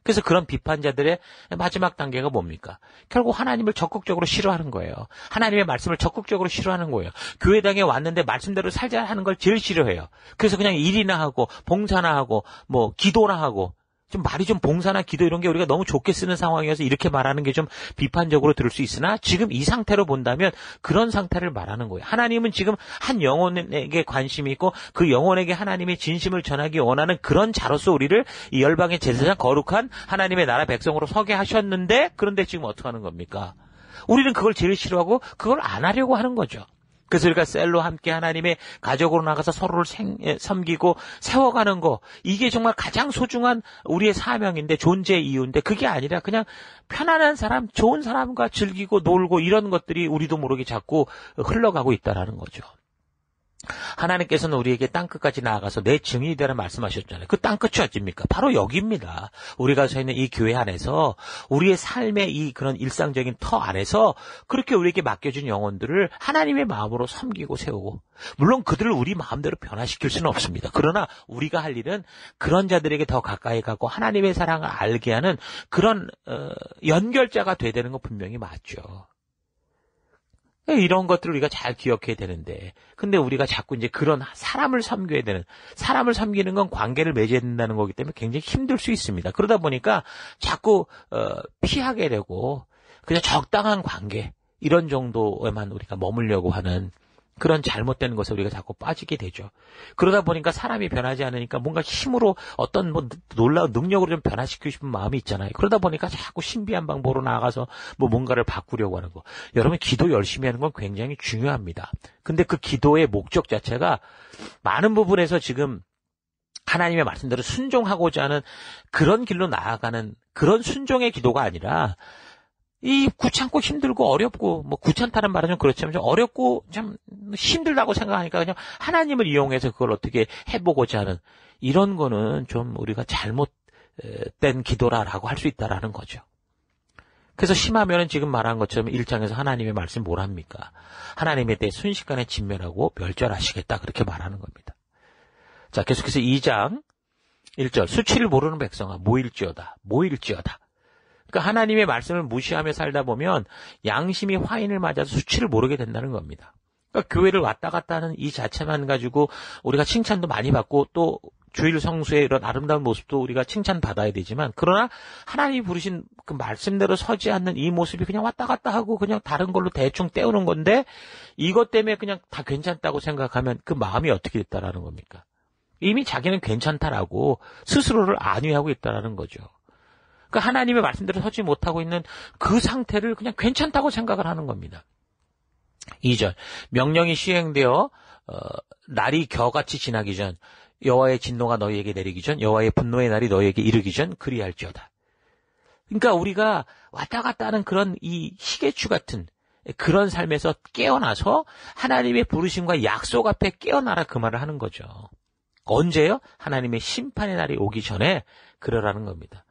그래서 그런 비판자들의 마지막 단계가 뭡니까? 결국 하나님을 적극적으로 싫어하는 거예요. 하나님의 말씀을 적극적으로 싫어하는 거예요. 교회당에 왔는데 말씀대로 살자 하는 걸 제일 싫어해요. 그래서 그냥 일이나 하고 봉사나 하고 기도나 하고 좀 말이 좀 봉사나 기도 이런 게 우리가 너무 좋게 쓰는 상황이어서 이렇게 말하는 게 좀 비판적으로 들을 수 있으나 지금 이 상태로 본다면 그런 상태를 말하는 거예요. 하나님은 지금 한 영혼에게 관심이 있고 그 영혼에게 하나님의 진심을 전하기 원하는 그런 자로서 우리를 이 열방의 제사장 거룩한 하나님의 나라 백성으로 서게 하셨는데 그런데 지금 어떻게 하는 겁니까? 우리는 그걸 제일 싫어하고 그걸 안 하려고 하는 거죠. 그래서 우리가 셀로 함께 하나님의 가족으로 나가서 서로를 섬기고 세워가는 거 이게 정말 가장 소중한 우리의 사명인데 존재의 이유인데 그게 아니라 그냥 편안한 사람, 좋은 사람과 즐기고 놀고 이런 것들이 우리도 모르게 자꾸 흘러가고 있다라는 거죠. 하나님께서는 우리에게 땅끝까지 나아가서 내 증인이 되라 말씀하셨잖아요. 그 땅끝이 어딥니까? 바로 여기입니다. 우리가 서 있는 이 교회 안에서 우리의 삶의 이 그런 일상적인 터 안에서 그렇게 우리에게 맡겨준 영혼들을 하나님의 마음으로 섬기고 세우고 물론 그들을 우리 마음대로 변화시킬 수는 없습니다. 그러나 우리가 할 일은 그런 자들에게 더 가까이 가고 하나님의 사랑을 알게 하는 그런 연결자가 돼야 되는 건 분명히 맞죠. 이런 것들을 우리가 잘 기억해야 되는데 근데 우리가 자꾸 이제 그런 사람을 섬겨야 되는 사람을 섬기는 건 관계를 맺어야 된다는 거기 때문에 굉장히 힘들 수 있습니다. 그러다 보니까 자꾸 피하게 되고 그냥 적당한 관계 이런 정도에만 우리가 머물려고 하는 그런 잘못된 것에 우리가 자꾸 빠지게 되죠. 그러다 보니까 사람이 변하지 않으니까 뭔가 힘으로 어떤 뭐 놀라운 능력으로 좀 변화시키고 싶은 마음이 있잖아요. 그러다 보니까 자꾸 신비한 방법으로 나아가서 뭐 뭔가를 바꾸려고 하는 거. 여러분 기도 열심히 하는 건 굉장히 중요합니다. 근데 그 기도의 목적 자체가 많은 부분에서 지금 하나님의 말씀대로 순종하고자 하는 그런 길로 나아가는 그런 순종의 기도가 아니라 이 귀찮고 힘들고 어렵고 뭐 귀찮다는 말은 좀 그렇지만 좀 어렵고 참 힘들다고 생각하니까 그냥 하나님을 이용해서 그걸 어떻게 해보고자 하는 이런 거는 좀 우리가 잘못된 기도라라고 할 수 있다라는 거죠. 그래서 심하면은 지금 말한 것처럼 1장에서 하나님의 말씀이 뭐랍니까? 하나님에 대해 순식간에 진멸하고 멸절하시겠다 그렇게 말하는 겁니다. 자 계속해서 2장 1절 수치를 모르는 백성아 모일지어다. 그러니까 하나님의 말씀을 무시하며 살다 보면 양심이 화인을 맞아서 수치를 모르게 된다는 겁니다. 그러니까 교회를 왔다 갔다 하는 이 자체만 가지고 우리가 칭찬도 많이 받고 또 주일 성수의 이런 아름다운 모습도 우리가 칭찬받아야 되지만 그러나 하나님이 부르신 그 말씀대로 서지 않는 이 모습이 그냥 왔다 갔다 하고 그냥 다른 걸로 대충 때우는 건데 이것 때문에 그냥 다 괜찮다고 생각하면 그 마음이 어떻게 됐다라는 겁니까? 이미 자기는 괜찮다라고 스스로를 안위하고 있다라는 거죠. 그러니까 하나님의 말씀대로 서지 못하고 있는 그 상태를 그냥 괜찮다고 생각을 하는 겁니다. 2절 명령이 시행되어 날이 겨같이 지나기 전 여호와의 진노가 너희에게 내리기 전 여호와의 분노의 날이 너희에게 이르기 전 그리할지어다. 그러니까 우리가 왔다 갔다 하는 그런 이 시계추 같은 그런 삶에서 깨어나서 하나님의 부르심과 약속 앞에 깨어나라 그 말을 하는 거죠. 언제요? 하나님의 심판의 날이 오기 전에 그러라는 겁니다.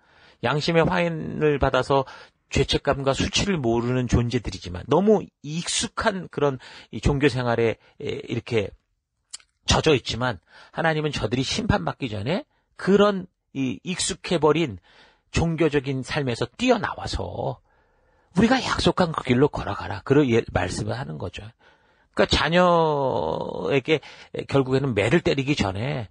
양심의 화인을 받아서 죄책감과 수치를 모르는 존재들이지만 너무 익숙한 그런 이 종교 생활에 이렇게 젖어 있지만 하나님은 저들이 심판받기 전에 그런 이 익숙해버린 종교적인 삶에서 뛰어나와서 우리가 약속한 그 길로 걸어가라. 그런 말씀을 하는 거죠. 그러니까 자녀에게 결국에는 매를 때리기 전에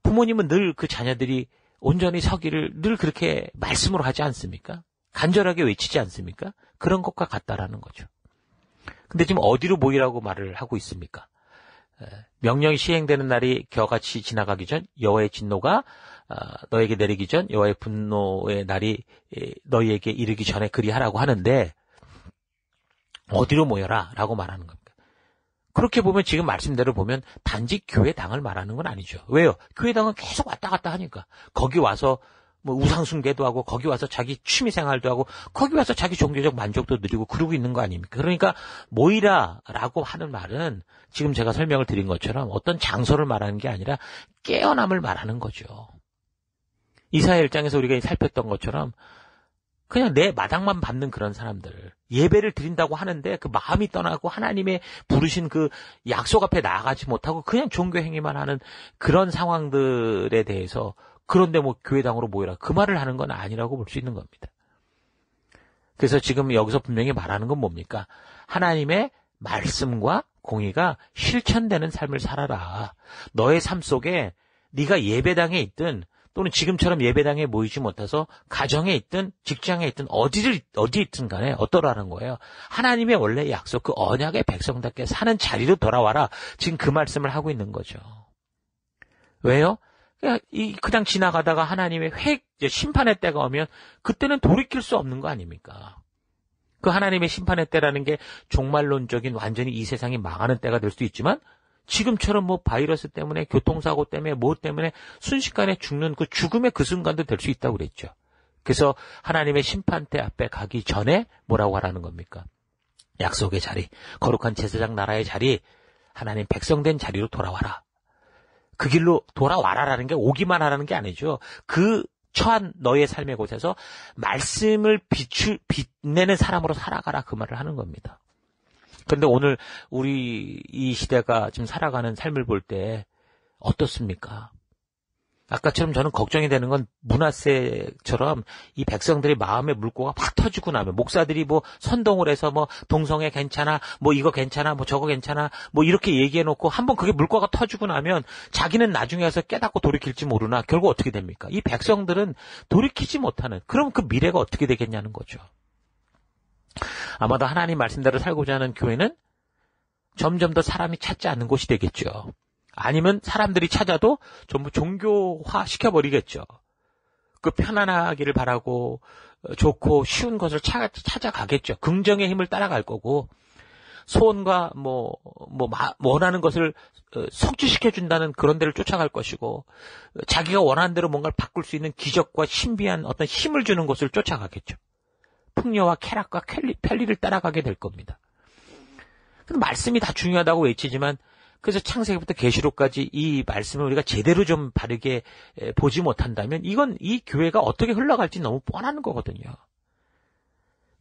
부모님은 늘 그 자녀들이 온전히 서기를 늘 그렇게 말씀으로 하지 않습니까? 간절하게 외치지 않습니까? 그런 것과 같다라는 거죠. 근데 지금 어디로 모이라고 말을 하고 있습니까? 명령이 시행되는 날이 겨같이 지나가기 전 여호와의 진노가 너에게 내리기 전 여호와의 분노의 날이 너희에게 이르기 전에 그리하라고 하는데 어디로 모여라 라고 말하는 겁니다. 그렇게 보면 지금 말씀대로 보면 단지 교회당을 말하는 건 아니죠. 왜요? 교회당은 계속 왔다 갔다 하니까 거기 와서 뭐 우상숭배도 하고 거기 와서 자기 취미생활도 하고 거기 와서 자기 종교적 만족도 누리고 그러고 있는 거 아닙니까? 그러니까 모이라라고 하는 말은 지금 제가 설명을 드린 것처럼 어떤 장소를 말하는 게 아니라 깨어남을 말하는 거죠. 이사야 1장에서 우리가 살폈던 것처럼 그냥 내 마당만 밟는 그런 사람들, 예배를 드린다고 하는데 그 마음이 떠나고 하나님의 부르신 그 약속 앞에 나아가지 못하고 그냥 종교 행위만 하는 그런 상황들에 대해서 그런데 뭐 교회당으로 모여라 그 말을 하는 건 아니라고 볼 수 있는 겁니다. 그래서 지금 여기서 분명히 말하는 건 뭡니까? 하나님의 말씀과 공의가 실천되는 삶을 살아라. 너의 삶 속에 네가 예배당에 있든 또는 지금처럼 예배당에 모이지 못해서 가정에 있든 직장에 있든 어디 있든 간에 어떠라는 거예요. 하나님의 원래 약속 그 언약의 백성답게 사는 자리로 돌아와라. 지금 그 말씀을 하고 있는 거죠. 왜요? 그냥 지나가다가 하나님의 심판의 때가 오면 그때는 돌이킬 수 없는 거 아닙니까? 그 하나님의 심판의 때라는 게 종말론적인 완전히 이 세상이 망하는 때가 될 수도 있지만 지금처럼 뭐 바이러스 때문에 교통사고 때문에 뭐 때문에 순식간에 죽는 그 죽음의 그 순간도 될 수 있다고 그랬죠. 그래서 하나님의 심판대 앞에 가기 전에 뭐라고 하라는 겁니까? 약속의 자리, 거룩한 제사장 나라의 자리, 하나님 백성된 자리로 돌아와라. 그 길로 돌아와라라는 게 오기만 하라는 게 아니죠. 그 처한 너의 삶의 곳에서 말씀을 빛내는 사람으로 살아가라 그 말을 하는 겁니다. 그런데 오늘 우리 이 시대가 지금 살아가는 삶을 볼 때 어떻습니까? 아까처럼 저는 걱정이 되는 건 문화세처럼 이 백성들의 마음의 물꼬가 확 터지고 나면 목사들이 뭐 선동을 해서 뭐 동성애 괜찮아, 뭐 이거 괜찮아, 뭐 저거 괜찮아, 뭐 이렇게 얘기해 놓고 한번 그게 물꼬가 터지고 나면 자기는 나중에 와서 깨닫고 돌이킬지 모르나 결국 어떻게 됩니까? 이 백성들은 돌이키지 못하는, 그럼 그 미래가 어떻게 되겠냐는 거죠. 아마도 하나님 말씀대로 살고자 하는 교회는 점점 더 사람이 찾지 않는 곳이 되겠죠. 아니면 사람들이 찾아도 전부 종교화 시켜버리겠죠. 그 편안하기를 바라고 좋고 쉬운 것을 찾아가겠죠. 긍정의 힘을 따라갈 거고 소원과 원하는 것을 성취시켜준다는 그런 데를 쫓아갈 것이고 자기가 원하는 대로 뭔가를 바꿀 수 있는 기적과 신비한 어떤 힘을 주는 곳을 쫓아가겠죠. 풍요와 쾌락과 편리를 따라가게 될 겁니다. 근데 말씀이 다 중요하다고 외치지만 그래서 창세기부터 계시록까지 이 말씀을 우리가 제대로 좀 바르게 보지 못한다면 이건 이 교회가 어떻게 흘러갈지 너무 뻔한 거거든요.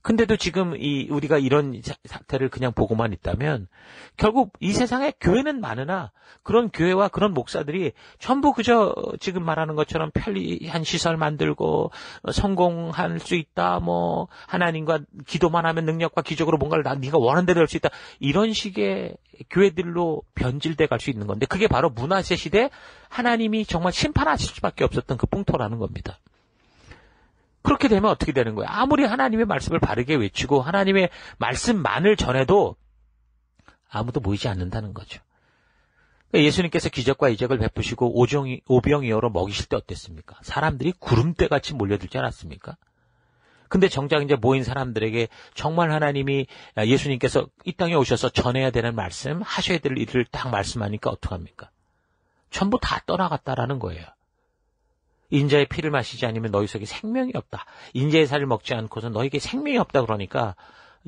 근데도 지금 우리가 이런 사태를 그냥 보고만 있다면 결국 이 세상에 교회는 많으나 그런 교회와 그런 목사들이 전부 그저 지금 말하는 것처럼 편리한 시설 만들고 성공할 수 있다, 뭐 하나님과 기도만 하면 능력과 기적으로 뭔가를 네가 원하는 대로 할 수 있다, 이런 식의 교회들로 변질돼 갈 수 있는 건데 그게 바로 문화세 시대 하나님이 정말 심판하실 수밖에 없었던 그 풍토라는 겁니다. 그렇게 되면 어떻게 되는 거예요? 아무리 하나님의 말씀을 바르게 외치고 하나님의 말씀만을 전해도 아무도 모이지 않는다는 거죠. 예수님께서 기적과 이적을 베푸시고 오병이어로 먹이실 때 어땠습니까? 사람들이 구름대같이 몰려들지 않았습니까? 근데 정작 이제 모인 사람들에게 정말 하나님이 예수님께서 이 땅에 오셔서 전해야 되는 말씀, 하셔야 될 일을 딱 말씀하니까 어떡합니까? 전부 다 떠나갔다라는 거예요. 인자의 피를 마시지 않으면 너희 속에 생명이 없다. 인자의 살을 먹지 않고서 너에게 생명이 없다 그러니까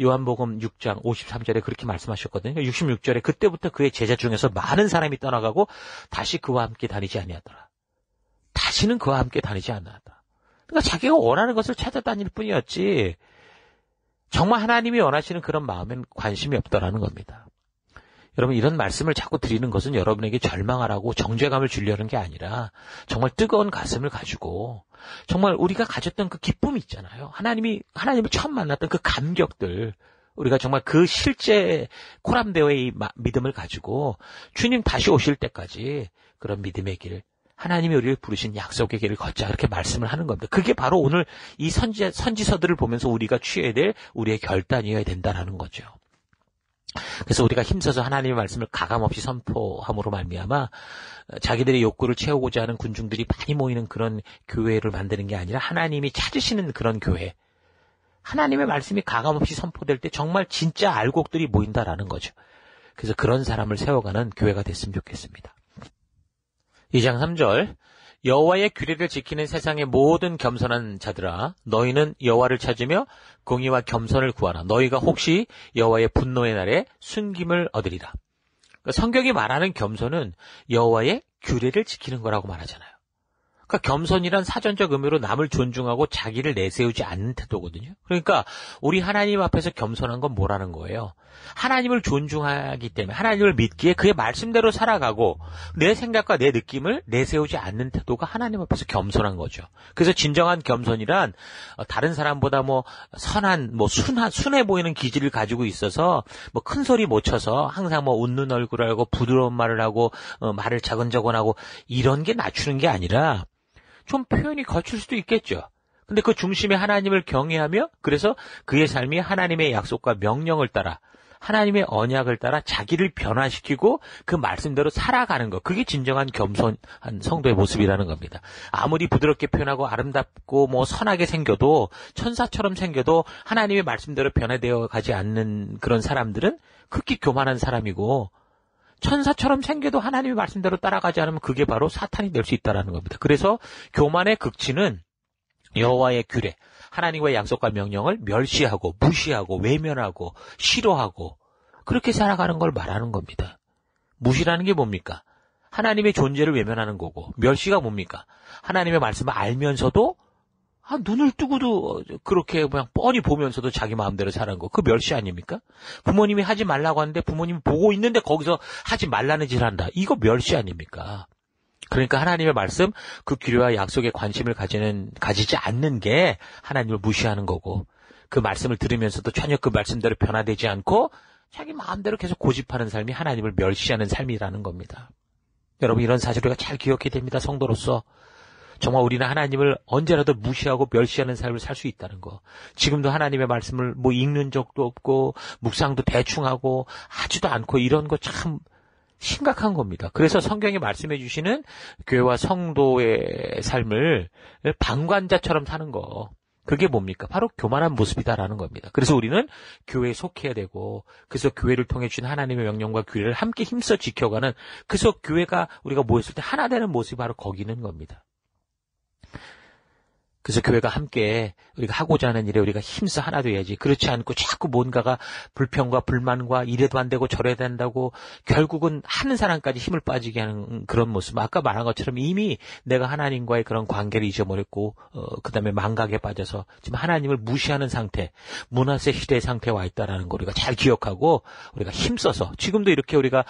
요한복음 6장 53절에 그렇게 말씀하셨거든요. 66절에 그때부터 그의 제자 중에서 많은 사람이 떠나가고 다시 그와 함께 다니지 아니하더라. 다시는 그와 함께 다니지 않았다. 그러니까 자기가 원하는 것을 찾아다닐 뿐이었지 정말 하나님이 원하시는 그런 마음엔 관심이 없더라는 겁니다. 여러분 이런 말씀을 자꾸 드리는 것은 여러분에게 절망하라고 정죄감을 주려는 게 아니라 정말 뜨거운 가슴을 가지고 정말 우리가 가졌던 그 기쁨이 있잖아요. 하나님을 처음 만났던 그 감격들, 우리가 정말 그 실제 코람데오의 믿음을 가지고 주님 다시 오실 때까지 그런 믿음의 길, 하나님이 우리를 부르신 약속의 길을 걷자 이렇게 말씀을 하는 겁니다. 그게 바로 오늘 이 선지서들을 보면서 우리가 취해야 될 우리의 결단이어야 된다는 거죠. 그래서 우리가 힘써서 하나님의 말씀을 가감없이 선포함으로 말미암아 자기들의 욕구를 채우고자 하는 군중들이 많이 모이는 그런 교회를 만드는 게 아니라 하나님이 찾으시는 그런 교회, 하나님의 말씀이 가감없이 선포될 때 정말 진짜 알곡들이 모인다라는 거죠. 그래서 그런 사람을 세워가는 교회가 됐으면 좋겠습니다. 2장 3절 여호와의 규례를 지키는 세상의 모든 겸손한 자들아 너희는 여호와를 찾으며 공의와 겸손을 구하라. 너희가 혹시 여호와의 분노의 날에 순김을 얻으리라. 그러니까 성경이 말하는 겸손은 여호와의 규례를 지키는 거라고 말하잖아요. 그러니까 겸손이란 사전적 의미로 남을 존중하고 자기를 내세우지 않는 태도거든요. 그러니까 우리 하나님 앞에서 겸손한 건 뭐라는 거예요? 하나님을 존중하기 때문에 하나님을 믿기에 그의 말씀대로 살아가고 내 생각과 내 느낌을 내세우지 않는 태도가 하나님 앞에서 겸손한 거죠. 그래서 진정한 겸손이란 다른 사람보다 선한 순해 보이는 기질을 가지고 있어서 큰 소리 못 쳐서 항상 웃는 얼굴을 하고 부드러운 말을 하고 말을 차근차근 하고 이런 게 낮추는 게 아니라 좀 표현이 거칠 수도 있겠죠. 근데 그 중심에 하나님을 경외하며 그래서 그의 삶이 하나님의 약속과 명령을 따라 하나님의 언약을 따라 자기를 변화시키고 그 말씀대로 살아가는 것. 그게 진정한 겸손한 성도의 모습이라는 겁니다. 아무리 부드럽게 표현하고 아름답고 뭐 선하게 생겨도 천사처럼 생겨도 하나님의 말씀대로 변화되어 가지 않는 그런 사람들은 극히 교만한 사람이고 천사처럼 생겨도 하나님의 말씀대로 따라가지 않으면 그게 바로 사탄이 될 수 있다는 겁니다. 그래서 교만의 극치는 여호와의 규례, 하나님과의 약속과 명령을 멸시하고 무시하고 외면하고 싫어하고 그렇게 살아가는 걸 말하는 겁니다. 무시라는 게 뭡니까? 하나님의 존재를 외면하는 거고 멸시가 뭡니까? 하나님의 말씀을 알면서도 눈을 뜨고도 그렇게 그냥 뻔히 보면서도 자기 마음대로 사는 거. 그 멸시 아닙니까? 부모님이 하지 말라고 하는데 부모님이 보고 있는데 거기서 하지 말라는 짓을 한다. 이거 멸시 아닙니까? 그러니까 하나님의 말씀, 그 규례와 약속에 관심을 가지지 않는 게 하나님을 무시하는 거고, 그 말씀을 들으면서도 전혀 그 말씀대로 변화되지 않고 자기 마음대로 계속 고집하는 삶이 하나님을 멸시하는 삶이라는 겁니다. 여러분, 이런 사실 우리가 잘 기억해야 됩니다. 성도로서. 정말 우리는 하나님을 언제라도 무시하고 멸시하는 삶을 살 수 있다는 거. 지금도 하나님의 말씀을 읽는 적도 없고 묵상도 대충 하고 하지도 않고 이런 거 참 심각한 겁니다. 그래서 성경이 말씀해 주시는 교회와 성도의 삶을 방관자처럼 사는 거. 그게 뭡니까? 바로 교만한 모습이다라는 겁니다. 그래서 우리는 교회에 속해야 되고, 그래서 교회를 통해 주신 하나님의 명령과 규례를 함께 힘써 지켜가는, 그래서 교회가 우리가 모였을 때 하나 되는 모습이 바로 거기 있는 겁니다. 그래서 교회가 함께 우리가 하고자 하는 일에 우리가 힘써 하나 돼야지. 그렇지 않고 자꾸 뭔가가 불평과 불만과 이래도 안 되고 저래도 된다고 결국은 하는 사람까지 힘을 빠지게 하는 그런 모습. 아까 말한 것처럼 이미 내가 하나님과의 그런 관계를 잊어버렸고 그다음에 망각에 빠져서 지금 하나님을 무시하는 상태, 문화세 시대의 상태에 와 있다라는 거 우리가 잘 기억하고 우리가 힘써서 지금도 이렇게 우리가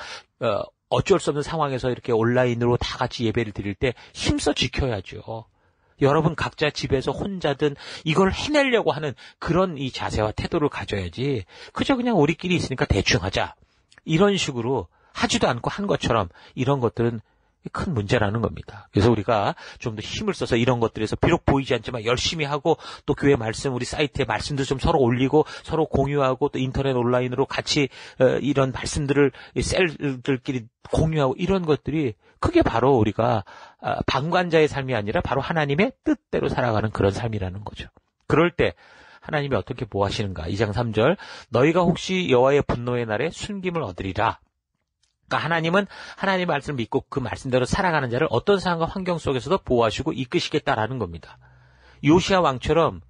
어쩔 수 없는 상황에서 이렇게 온라인으로 다 같이 예배를 드릴 때 힘써 지켜야죠. 여러분 각자 집에서 혼자든 이걸 해내려고 하는 그런 이 자세와 태도를 가져야지 그저 그냥 우리끼리 있으니까 대충 하자 이런 식으로 하지도 않고 한 것처럼 이런 것들은 큰 문제라는 겁니다. 그래서 우리가 좀 더 힘을 써서 이런 것들에서 비록 보이지 않지만 열심히 하고 또 교회 말씀 우리 사이트에 말씀도 좀 서로 올리고 서로 공유하고 또 인터넷 온라인으로 같이 이런 말씀들을 셀들끼리 공유하고 이런 것들이 그게 바로 우리가 방관자의 삶이 아니라 바로 하나님의 뜻대로 살아가는 그런 삶이라는 거죠. 그럴 때 하나님이 어떻게 보호하시는가? 2장 3절 너희가 혹시 여호와의 분노의 날에 순김을 얻으리라. 그러니까 하나님은 하나님의 말씀을 믿고 그 말씀대로 살아가는 자를 어떤 상황과 환경 속에서도 보호하시고 이끄시겠다라는 겁니다. 요시야 왕처럼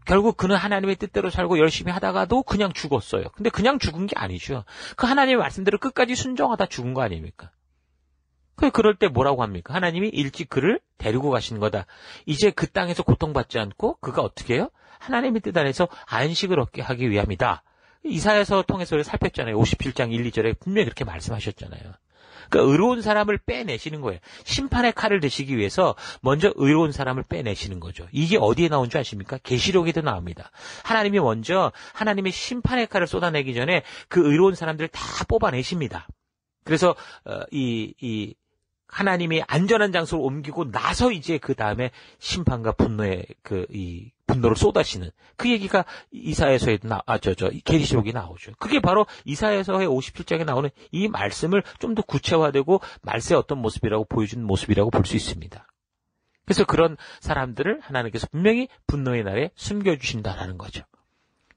결국 그는 하나님의 뜻대로 살고 열심히 하다가도 그냥 죽었어요. 근데 그냥 죽은 게 아니죠. 그 하나님의 말씀대로 끝까지 순종하다 죽은 거 아닙니까? 그럴 때 뭐라고 합니까? 하나님이 일찍 그를 데리고 가시는 거다. 이제 그 땅에서 고통받지 않고 그가 어떻게 해요? 하나님의 뜻 안에서 안식을 얻게 하기 위함이다. 이사야서 통해서 우리가 살폈잖아요. 57장 1, 2절에 분명히 그렇게 말씀하셨잖아요. 그러니까 의로운 사람을 빼내시는 거예요. 심판의 칼을 드시기 위해서 먼저 의로운 사람을 빼내시는 거죠. 이게 어디에 나온 줄 아십니까? 계시록에도 나옵니다. 하나님이 먼저 하나님의 심판의 칼을 쏟아내기 전에 그 의로운 사람들을 다 뽑아내십니다. 그래서 하나님이 안전한 장소로 옮기고 나서 이제 그 다음에 심판과 분노의 분노를 쏟아시는 그 얘기가 이사야서에 계시록이 나오죠. 그게 바로 이사야서의 57장에 나오는 이 말씀을 좀 더 구체화되고 말세의 어떤 모습이라고 보여준 모습이라고 볼 수 있습니다. 그래서 그런 사람들을 하나님께서 분명히 분노의 날에 숨겨주신다라는 거죠.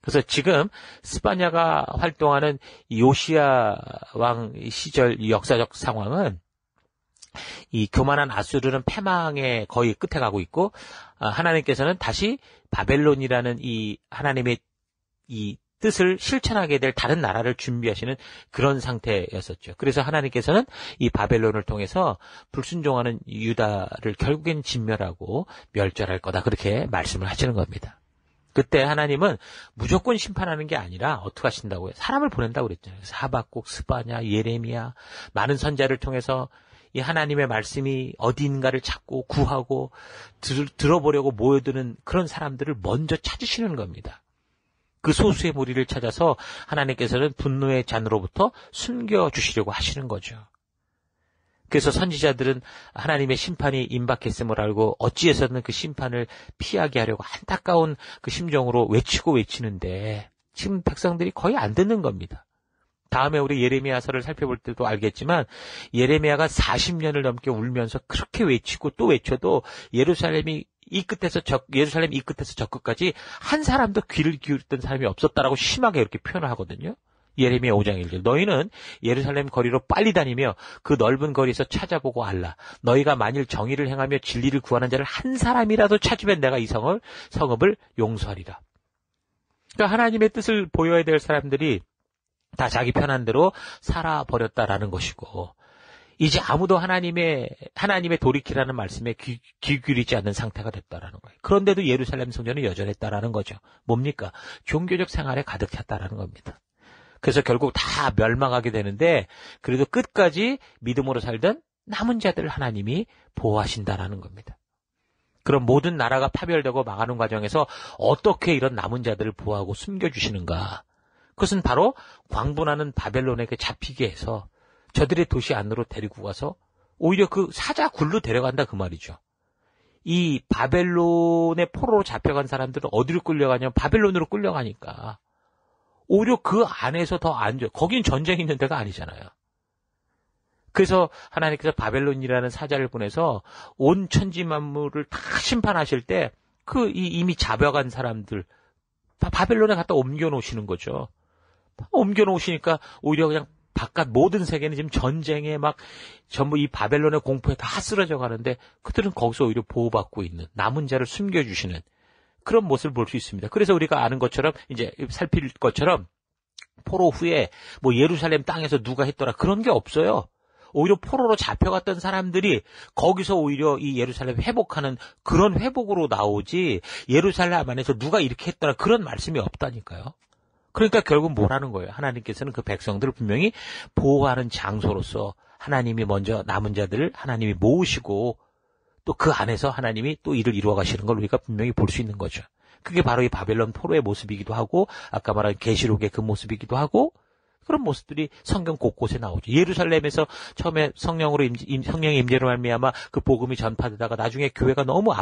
그래서 지금 스파냐가 활동하는 요시야 왕 시절 이 역사적 상황은 이 교만한 아수르는 패망의 거의 끝에 가고 있고 하나님께서는 다시 바벨론이라는 이 하나님의 이 뜻을 실천하게 될 다른 나라를 준비하시는 그런 상태였었죠. 그래서 하나님께서는 이 바벨론을 통해서 불순종하는 유다를 결국엔 진멸하고 멸절할 거다 그렇게 말씀을 하시는 겁니다. 그때 하나님은 무조건 심판하는 게 아니라 어떻게 하신다고요? 사람을 보낸다고 그랬잖아요. 그래서 하박국, 스바냐, 예레미야 많은 선지자를 통해서 이 하나님의 말씀이 어디인가를 찾고 구하고 들어보려고 모여드는 그런 사람들을 먼저 찾으시는 겁니다. 그 소수의 무리를 찾아서 하나님께서는 분노의 잔으로부터 숨겨주시려고 하시는 거죠. 그래서 선지자들은 하나님의 심판이 임박했음을 알고 어찌해서든 그 심판을 피하게 하려고 안타까운 그 심정으로 외치는데 지금 백성들이 거의 안 듣는 겁니다. 다음에 우리 예레미야서를 살펴볼 때도 알겠지만 예레미야가 40년을 넘게 울면서 그렇게 외치고 또 외쳐도 예루살렘 이 끝에서 저 끝까지 한 사람도 귀를 기울였던 사람이 없었다라고 심하게 이렇게 표현을 하거든요. 예레미야 5장 1절. 너희는 예루살렘 거리로 빨리 다니며 그 넓은 거리에서 찾아보고 알라. 너희가 만일 정의를 행하며 진리를 구하는 자를 한 사람이라도 찾으면 내가 이 성읍을 용서하리라. 그러니까 하나님의 뜻을 보여야 될 사람들이 다 자기 편한 대로 살아버렸다라는 것이고, 이제 아무도 하나님의 돌이키라는 말씀에 귀 기울이지 않는 상태가 됐다라는 거예요. 그런데도 예루살렘 성전은 여전했다라는 거죠. 뭡니까? 종교적 생활에 가득 찼다라는 겁니다. 그래서 결국 다 멸망하게 되는데, 그래도 끝까지 믿음으로 살던 남은 자들을 하나님이 보호하신다라는 겁니다. 그럼 모든 나라가 파멸되고 망하는 과정에서 어떻게 이런 남은 자들을 보호하고 숨겨주시는가? 그것은 바로 광분하는 바벨론에게 잡히게 해서 저들의 도시 안으로 데리고 가서 오히려 그 사자 굴로 데려간다 그 말이죠. 이 바벨론의 포로로 잡혀간 사람들은 어디로 끌려가냐면 바벨론으로 끌려가니까 오히려 그 안에서 더 안전, 거긴 전쟁이 있는 데가 아니잖아요. 그래서 하나님께서 바벨론이라는 사자를 보내서 온 천지 만물을 다 심판하실 때 그 이미 잡혀간 사람들 바벨론에 갖다 옮겨 놓으시는 거죠. 옮겨 놓으시니까 오히려 그냥 바깥 모든 세계는 지금 전쟁에 막 전부 이 바벨론의 공포에 다 쓰러져 가는데 그들은 거기서 오히려 보호받고 있는 남은 자를 숨겨주시는 그런 모습을 볼 수 있습니다. 그래서 우리가 아는 것처럼 이제 살필 것처럼 포로 후에 뭐 예루살렘 땅에서 누가 했더라 그런 게 없어요. 오히려 포로로 잡혀갔던 사람들이 거기서 오히려 이 예루살렘 회복하는 그런 회복으로 나오지 예루살렘 안에서 누가 이렇게 했더라 그런 말씀이 없다니까요. 그러니까 결국 뭐라는 거예요? 하나님께서는 그 백성들을 분명히 보호하는 장소로서 하나님이 먼저 남은 자들을 하나님이 모으시고 또 그 안에서 하나님이 또 일을 이루어 가시는 걸 우리가 분명히 볼 수 있는 거죠. 그게 바로 이 바벨론 포로의 모습이기도 하고 아까 말한 계시록의 그 모습이기도 하고 그런 모습들이 성경 곳곳에 나오죠. 예루살렘에서 처음에 성령의 임재로 말미암아 그 복음이 전파되다가 나중에 교회가 너무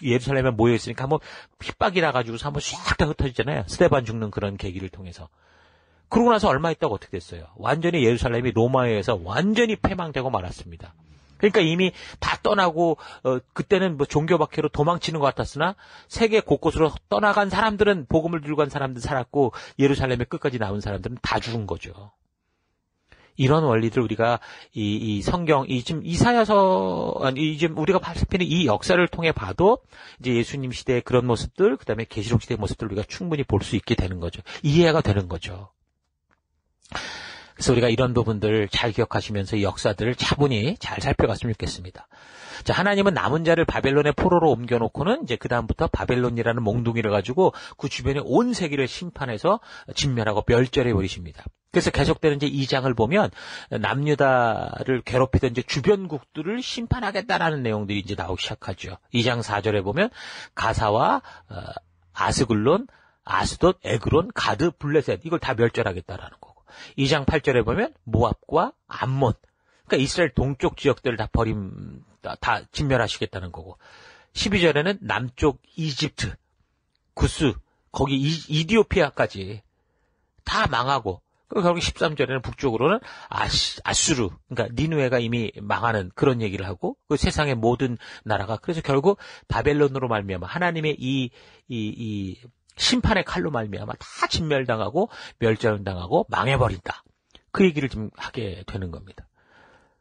예루살렘에 모여 있으니까 한번 핍박이 나가지고서 한번 싹 다 흩어지잖아요. 스데반 죽는 그런 계기를 통해서. 그러고 나서 얼마 있다가 어떻게 됐어요? 완전히 예루살렘이 로마에 의해서 완전히 패망되고 말았습니다. 그러니까 이미 다 떠나고 그때는 뭐 종교박해로 도망치는 것 같았으나 세계 곳곳으로 떠나간 사람들은 복음을 들고 간 사람들 살았고 예루살렘에 끝까지 남은 사람들은 다 죽은 거죠. 이런 원리들 우리가 이 성경 지금 지금 우리가 살피는 이 역사를 통해 봐도 이제 예수님 시대의 그런 모습들 그다음에 계시록 시대의 모습들 우리가 충분히 볼 수 있게 되는 거죠. 이해가 되는 거죠. 그래서 우리가 이런 부분들 잘 기억하시면서 이 역사들을 차분히 잘 살펴봤으면 좋겠습니다. 자, 하나님은 남은 자를 바벨론의 포로로 옮겨놓고는 이제 그다음부터 바벨론이라는 몽둥이를 가지고 그 주변에 온 세계를 심판해서 진멸하고 멸절해 버리십니다. 그래서 계속되는 이제 2장을 보면 남유다를 괴롭히던 이제 주변국들을 심판하겠다라는 내용들이 이제 나오기 시작하죠. 2장 4절에 보면 가사와 아스글론, 아스돗, 에그론, 가드, 블레셋 이걸 다 멸절하겠다라는 거고. 2장 8절에 보면 모압과 암몬, 그러니까 이스라엘 동쪽 지역들을 다 진멸하시겠다는 거고. 12절에는 남쪽 이집트, 구스, 거기 이디오피아까지 다 망하고, 결국 13절에는 북쪽으로는 아수르, 그러니까 니누에가 이미 망하는 그런 얘기를 하고, 그 세상의 모든 나라가, 그래서 결국 바벨론으로 말미암아 하나님의 이 심판의 칼로 말미암아 다 진멸당하고 멸절당하고 망해버린다. 그 얘기를 좀 하게 되는 겁니다.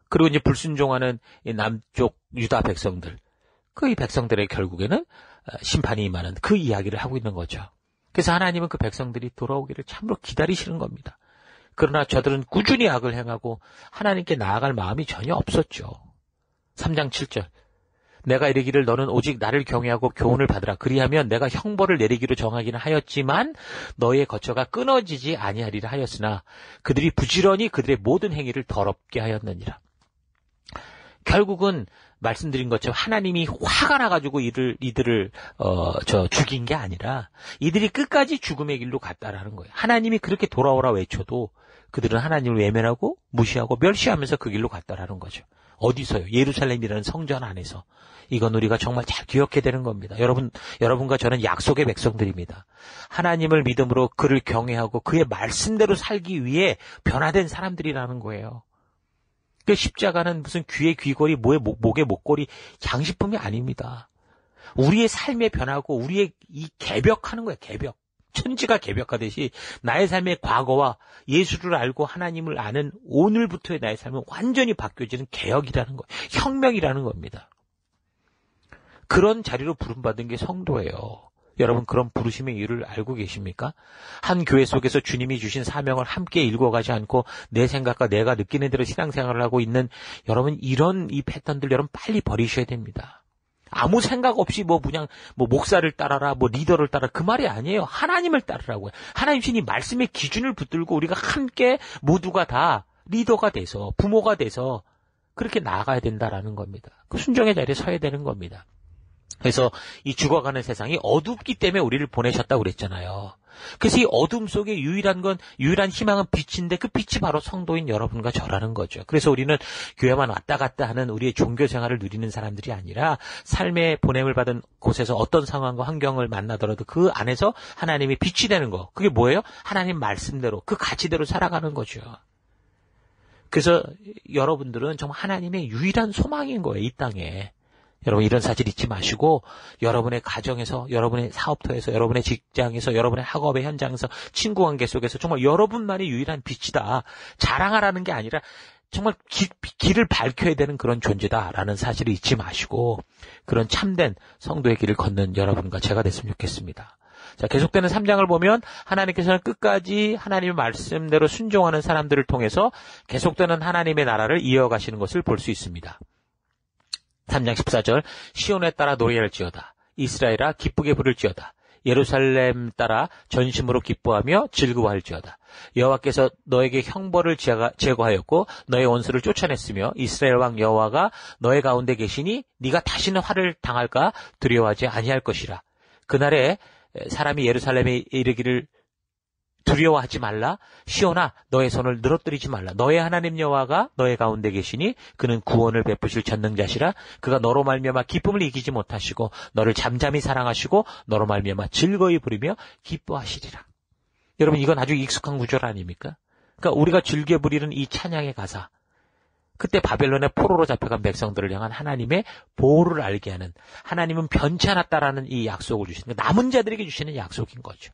그리고 이제 불순종하는 이 남쪽 유다 백성들, 이 백성들의 결국에는 심판이 임하는 그 이야기를 하고 있는 거죠. 그래서 하나님은 그 백성들이 돌아오기를 참으로 기다리시는 겁니다. 그러나 저들은 꾸준히 악을 행하고 하나님께 나아갈 마음이 전혀 없었죠. 3장 7절. 내가 이르기를 너는 오직 나를 경외하고 교훈을 받으라. 그리하면 내가 형벌을 내리기로 정하기는 하였지만 너의 거처가 끊어지지 아니하리라 하였으나 그들이 부지런히 그들의 모든 행위를 더럽게 하였느니라. 결국은 말씀드린 것처럼 하나님이 화가 나가지고 이들을 죽인 게 아니라 이들이 끝까지 죽음의 길로 갔다라는 거예요. 하나님이 그렇게 돌아오라 외쳐도 그들은 하나님을 외면하고 무시하고 멸시하면서 그 길로 갔다라는 거죠. 어디서요? 예루살렘이라는 성전 안에서. 이건 우리가 정말 잘 기억해야 되는 겁니다. 여러분과 저는 약속의 백성들입니다. 하나님을 믿음으로 그를 경외하고 그의 말씀대로 살기 위해 변화된 사람들이라는 거예요. 그 십자가는 무슨 귀에 귀걸이, 목에 목걸이, 장식품이 아닙니다. 우리의 삶에 변하고 우리의 이 개벽하는 거예요, 개벽. 천지가 개벽하듯이 나의 삶의 과거와 예수를 알고 하나님을 아는 오늘부터의 나의 삶은 완전히 바뀌어지는 개혁이라는 거예요. 혁명이라는 겁니다. 그런 자리로 부름받은 게 성도예요. 여러분 그런 부르심의 이유를 알고 계십니까? 한 교회 속에서 주님이 주신 사명을 함께 읽어가지 않고 내 생각과 내가 느끼는 대로 신앙생활을 하고 있는 여러분 이런 이 패턴들 여러분 빨리 버리셔야 됩니다. 아무 생각 없이 그냥 목사를 따라라, 리더를 따라 그 말이 아니에요. 하나님을 따르라고요. 하나님 신이 말씀의 기준을 붙들고 우리가 함께 모두가 다 리더가 돼서 부모가 돼서 그렇게 나아가야 된다라는 겁니다. 그 순종의 자리에 서야 되는 겁니다. 그래서 이 죽어가는 세상이 어둡기 때문에 우리를 보내셨다고 그랬잖아요. 그래서 이 어둠 속에 유일한 희망은 빛인데 그 빛이 바로 성도인 여러분과 저라는 거죠. 그래서 우리는 교회만 왔다 갔다 하는 우리의 종교 생활을 누리는 사람들이 아니라 삶의 보냄을 받은 곳에서 어떤 상황과 환경을 만나더라도 그 안에서 하나님이 빛이 되는 거. 그게 뭐예요? 하나님 말씀대로 그 가치대로 살아가는 거죠. 그래서 여러분들은 정말 하나님의 유일한 소망인 거예요. 이 땅에. 여러분 이런 사실 잊지 마시고 여러분의 가정에서, 여러분의 사업터에서, 여러분의 직장에서, 여러분의 학업의 현장에서, 친구 관계 속에서 정말 여러분만이 유일한 빛이다. 자랑하라는 게 아니라 정말 길을 밝혀야 되는 그런 존재다라는 사실을 잊지 마시고 그런 참된 성도의 길을 걷는 여러분과 제가 됐으면 좋겠습니다. 자, 계속되는 3장을 보면 하나님께서는 끝까지 하나님의 말씀대로 순종하는 사람들을 통해서 계속되는 하나님의 나라를 이어가시는 것을 볼 수 있습니다. 3장 14절 시온에 따라 노래할지어다. 이스라엘아 기쁘게 부를지어다. 예루살렘 따라 전심으로 기뻐하며 즐거워할지어다. 여호와께서 너에게 형벌을 제거하였고 너의 원수를 쫓아냈으며 이스라엘 왕 여호와가 너의 가운데 계시니 네가 다시는 화를 당할까 두려워하지 아니할 것이라. 그날에 사람이 예루살렘에 이르기를 두려워하지 말라. 시온아 너의 손을 늘어뜨리지 말라. 너의 하나님 여호와가 너의 가운데 계시니 그는 구원을 베푸실 전능자시라. 그가 너로 말미암아 기쁨을 이기지 못하시고 너를 잠잠히 사랑하시고 너로 말미암아 즐거이 부리며 기뻐하시리라. 여러분 이건 아주 익숙한 구절 아닙니까? 그러니까 우리가 즐겨 부리는 이 찬양의 가사, 그때 바벨론의 포로로 잡혀간 백성들을 향한 하나님의 보호를 알게 하는, 하나님은 변치 않았다라는 이 약속을 주시는, 남은 자들에게 주시는 약속인 거죠.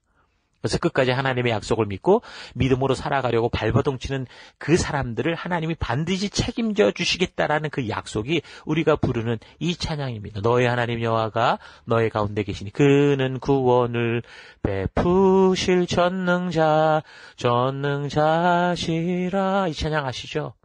그래서 끝까지 하나님의 약속을 믿고 믿음으로 살아가려고 발버둥치는 그 사람들을 하나님이 반드시 책임져 주시겠다라는 그 약속이 우리가 부르는 이 찬양입니다. 너의 하나님 여호와가 너의 가운데 계시니 그는 구원을 베푸실 전능자시라. 이 찬양 아시죠?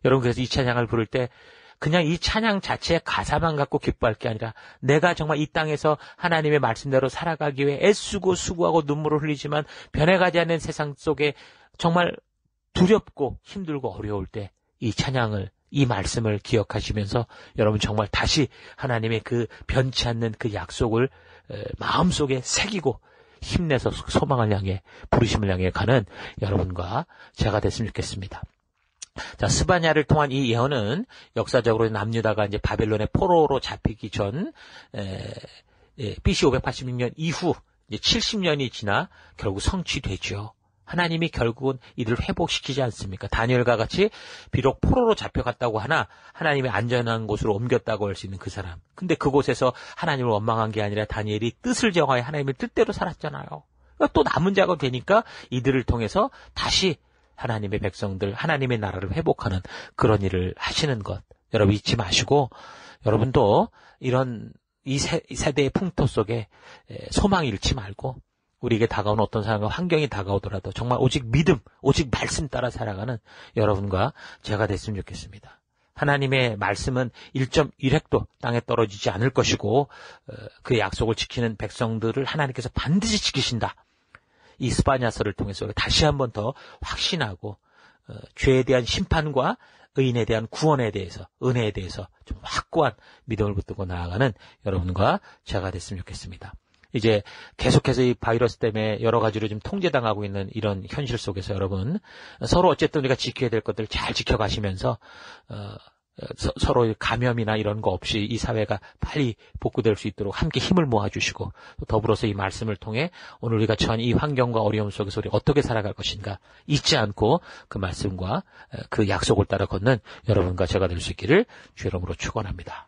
여러분 그래서 이 찬양을 부를 때 그냥 이 찬양 자체의 가사만 갖고 기뻐할 게 아니라 내가 정말 이 땅에서 하나님의 말씀대로 살아가기 위해 애쓰고 수고하고 눈물을 흘리지만 변해가지 않는 세상 속에 정말 두렵고 힘들고 어려울 때 이 찬양을, 이 말씀을 기억하시면서 여러분 정말 다시 하나님의 그 변치 않는 그 약속을 마음속에 새기고 힘내서 소망을 향해, 부르심을 향해 가는 여러분과 제가 됐으면 좋겠습니다. 자, 스바냐를 통한 이 예언은 역사적으로 남유다가 이제 바벨론의 포로로 잡히기 전, BC 586년 이후 이제 70년이 지나 결국 성취되죠. 하나님이 결국은 이들을 회복시키지 않습니까? 다니엘과 같이 비록 포로로 잡혀갔다고 하나 하나님의 안전한 곳으로 옮겼다고 할 수 있는 그 사람. 근데 그곳에서 하나님을 원망한 게 아니라 다니엘이 뜻을 정하여 하나님의 뜻대로 살았잖아요. 그러니까 또 남은 자가 되니까 이들을 통해서 다시 하나님의 백성들, 하나님의 나라를 회복하는 그런 일을 하시는 것. 여러분 잊지 마시고 여러분도 이런 이 세대의 풍토 속에 소망 잃지 말고 우리에게 다가오는 어떤 상황과 환경이 다가오더라도 정말 오직 믿음, 오직 말씀 따라 살아가는 여러분과 제가 됐으면 좋겠습니다. 하나님의 말씀은 1.1획도 땅에 떨어지지 않을 것이고 그 약속을 지키는 백성들을 하나님께서 반드시 지키신다. 이 스바냐서를 통해서 다시 한 번 더 확신하고 죄에 대한 심판과 의인에 대한 구원에 대해서, 은혜에 대해서 좀 확고한 믿음을 붙들고 나아가는 여러분과 제가 됐으면 좋겠습니다. 이제 계속해서 이 바이러스 때문에 여러 가지로 좀 통제당하고 있는 이런 현실 속에서 여러분 서로 어쨌든 우리가 지켜야 될 것들 잘 지켜가시면서 서로 감염이나 이런 거 없이 이 사회가 빨리 복구될 수 있도록 함께 힘을 모아주시고 또 더불어서 이 말씀을 통해 오늘 우리가 처한 이 환경과 어려움 속에서 우리 어떻게 살아갈 것인가 잊지 않고 그 말씀과 그 약속을 따라 걷는 여러분과 제가 될 수 있기를 주의 이름으로 축원합니다.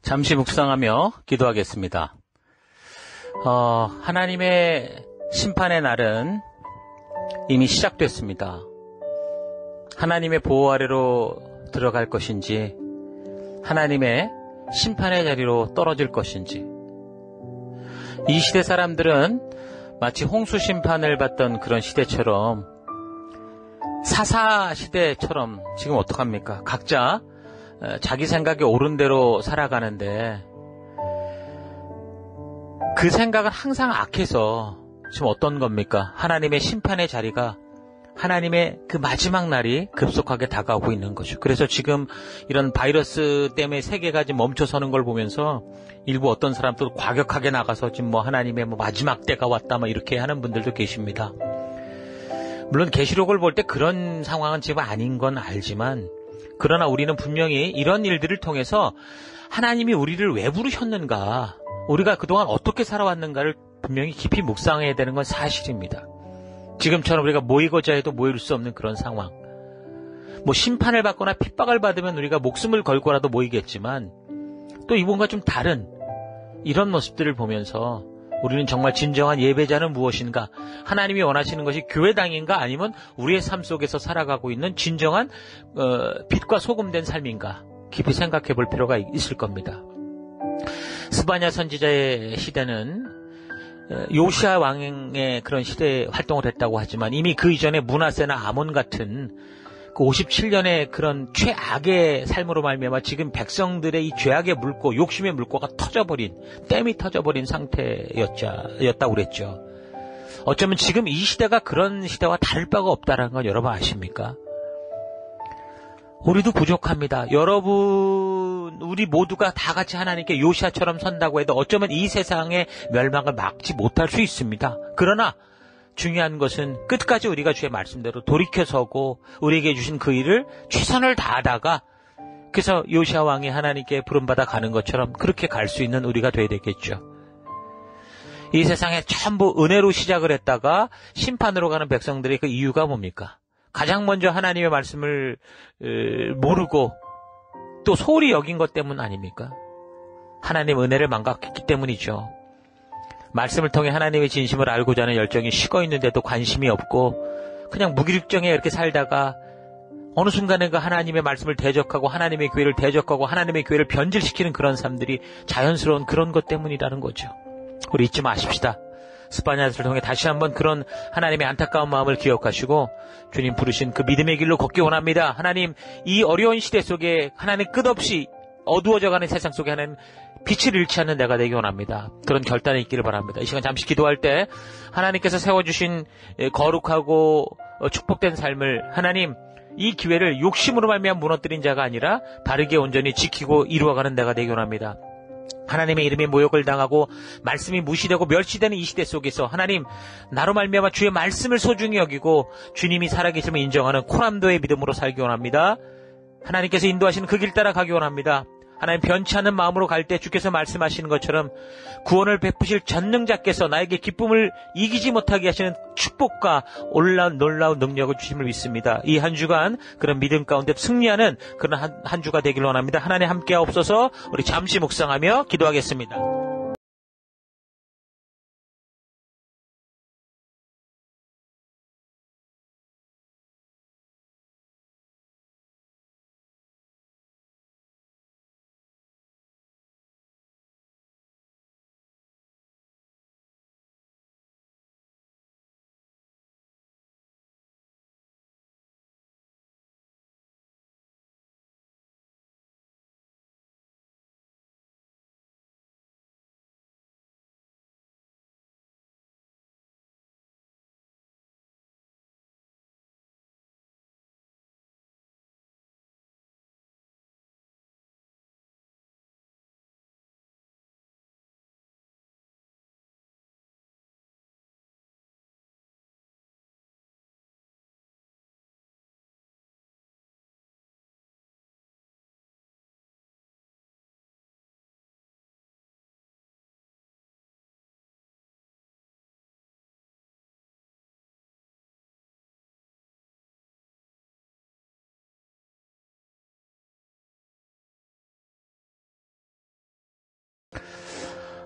잠시 묵상하며 기도하겠습니다. 하나님의 심판의 날은 이미 시작됐습니다. 하나님의 보호 아래로 들어갈 것인지 하나님의 심판의 자리로 떨어질 것인지 이 시대 사람들은 마치 홍수 심판을 받던 그런 시대처럼 사사 시대처럼 지금 어떡합니까? 각자 자기 생각이 옳은 대로 살아가는데 그 생각은 항상 악해서 지금 어떤 겁니까? 하나님의 심판의 자리가 하나님의 그 마지막 날이 급속하게 다가오고 있는 거죠. 그래서 지금 이런 바이러스 때문에 세계가 지금 멈춰서는 걸 보면서 일부 어떤 사람도 과격하게 나가서 지금 하나님의 마지막 때가 왔다 이렇게 하는 분들도 계십니다. 물론 계시록을 볼 때 그런 상황은 지금 아닌 건 알지만 그러나 우리는 분명히 이런 일들을 통해서 하나님이 우리를 왜 부르셨는가, 우리가 그동안 어떻게 살아왔는가를 분명히 깊이 묵상해야 되는 건 사실입니다. 지금처럼 우리가 모이고자 해도 모일 수 없는 그런 상황. 심판을 받거나 핍박을 받으면 우리가 목숨을 걸고라도 모이겠지만 또 이번과 좀 다른 이런 모습들을 보면서 우리는 정말 진정한 예배자는 무엇인가? 하나님이 원하시는 것이 교회당인가? 아니면 우리의 삶 속에서 살아가고 있는 진정한 빛과 소금된 삶인가? 깊이 생각해 볼 필요가 있을 겁니다. 스바냐 선지자의 시대는 요시아 왕의 그런 시대 활동을 했다고 하지만 이미 그 이전에 므낫세나 아몬 같은 그 57년의 그런 최악의 삶으로 말미암아 지금 백성들의 이 죄악의 물고 욕심의 물고가 댐이 터져버린 상태였다고 그랬죠. 어쩌면 지금 이 시대가 그런 시대와 다를 바가 없다는 건 여러분 아십니까? 우리도 부족합니다. 여러분, 우리 모두가 다 같이 하나님께 요시아처럼 선다고 해도 어쩌면 이 세상의 멸망을 막지 못할 수 있습니다. 그러나 중요한 것은 끝까지 우리가 주의 말씀대로 돌이켜서고 우리에게 주신 그 일을 최선을 다하다가 그래서 요시아 왕이 하나님께 부름받아 가는 것처럼 그렇게 갈 수 있는 우리가 돼야 되겠죠. 이 세상에 전부 은혜로 시작을 했다가 심판으로 가는 백성들의 그 이유가 뭡니까? 가장 먼저 하나님의 말씀을 모르고 또 소홀히 여긴 것 때문 아닙니까? 하나님 은혜를 망각했기 때문이죠. 말씀을 통해 하나님의 진심을 알고자 하는 열정이 식어 있는데도 관심이 없고 그냥 무기력정에 이렇게 살다가 어느 순간에 그 하나님의 말씀을 대적하고 하나님의 교회를 대적하고 하나님의 교회를 변질시키는 그런 삶들이 자연스러운 그런 것 때문이라는 거죠. 우리 잊지 마십시다. 스바냐를 통해 다시 한번 그런 하나님의 안타까운 마음을 기억하시고 주님 부르신 그 믿음의 길로 걷기 원합니다. 하나님, 이 어려운 시대 속에 하나님 끝없이 어두워져가는 세상 속에 하나님 빛을 잃지 않는 내가 되기 원합니다. 그런 결단이 있기를 바랍니다. 이 시간 잠시 기도할 때 하나님께서 세워주신 거룩하고 축복된 삶을 하나님 이 기회를 욕심으로 말미암아 무너뜨린 자가 아니라 바르게 온전히 지키고 이루어가는 내가 되기 원합니다. 하나님의 이름에 모욕을 당하고 말씀이 무시되고 멸시되는 이 시대 속에서 하나님 나로 말미암아 주의 말씀을 소중히 여기고 주님이 살아계심을 인정하는 코람도의 믿음으로 살기 원합니다. 하나님께서 인도하시는 그 길 따라 가기 원합니다. 하나님 변치 않는 마음으로 갈 때 주께서 말씀하시는 것처럼 구원을 베푸실 전능자께서 나에게 기쁨을 이기지 못하게 하시는 축복과 놀라운 능력을 주심을 믿습니다. 이 한 주간 그런 믿음 가운데 승리하는 그런 한 주가 되길 원합니다. 하나님 함께 하옵소서. 우리 잠시 묵상하며 기도하겠습니다.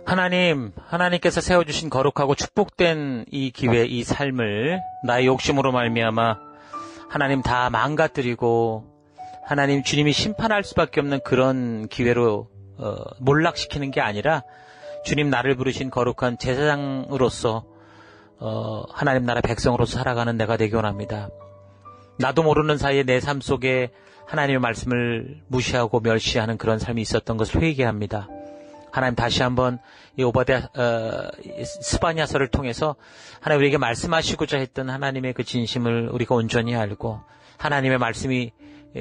하나님께서 세워주신 거룩하고 축복된 이 기회, 이 삶을 나의 욕심으로 말미암아 하나님 다 망가뜨리고 하나님 주님이 심판할 수밖에 없는 그런 기회로 몰락시키는 게 아니라 주님 나를 부르신 거룩한 제사장으로서 하나님 나라 백성으로서 살아가는 내가 되기 원합니다. 나도 모르는 사이에 내 삶 속에 하나님의 말씀을 무시하고 멸시하는 그런 삶이 있었던 것을 회개합니다. 하나님 다시 한번 이 오바댜 스바냐서를 통해서 하나님 우리에게 말씀하시고자 했던 하나님의 그 진심을 우리가 온전히 알고 하나님의 말씀이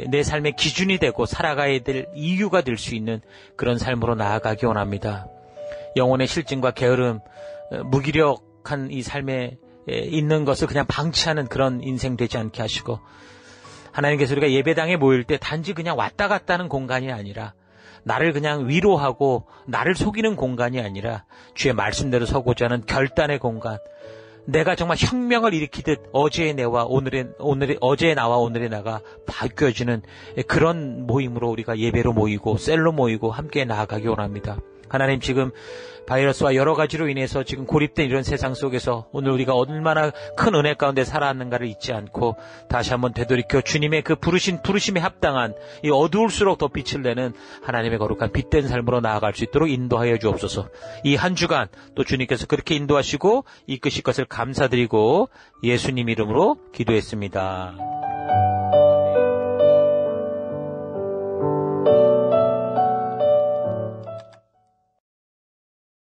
내 삶의 기준이 되고 살아가야 될 이유가 될 수 있는 그런 삶으로 나아가기 원합니다. 영혼의 실증과 게으름, 무기력한 이 삶에 있는 것을 그냥 방치하는 그런 인생 되지 않게 하시고 하나님께서 우리가 예배당에 모일 때 단지 그냥 왔다 갔다 하는 공간이 아니라 나를 그냥 위로하고 나를 속이는 공간이 아니라 주의 말씀대로 서고자 하는 결단의 공간, 내가 정말 혁명을 일으키듯 어제의 나와 오늘의 나가 바뀌어지는 그런 모임으로 우리가 예배로 모이고 셀로 모이고 함께 나아가기 원합니다. 하나님 지금 바이러스와 여러 가지로 인해서 지금 고립된 이런 세상 속에서 오늘 우리가 얼마나 큰 은혜 가운데 살아왔는가를 잊지 않고 다시 한번 되돌이켜 주님의 그 부르심에 합당한 이 어두울수록 더 빛을 내는 하나님의 거룩한 빛된 삶으로 나아갈 수 있도록 인도하여 주옵소서. 이 한 주간 또 주님께서 그렇게 인도하시고 이끄실 것을 감사드리고 예수님 이름으로 기도했습니다.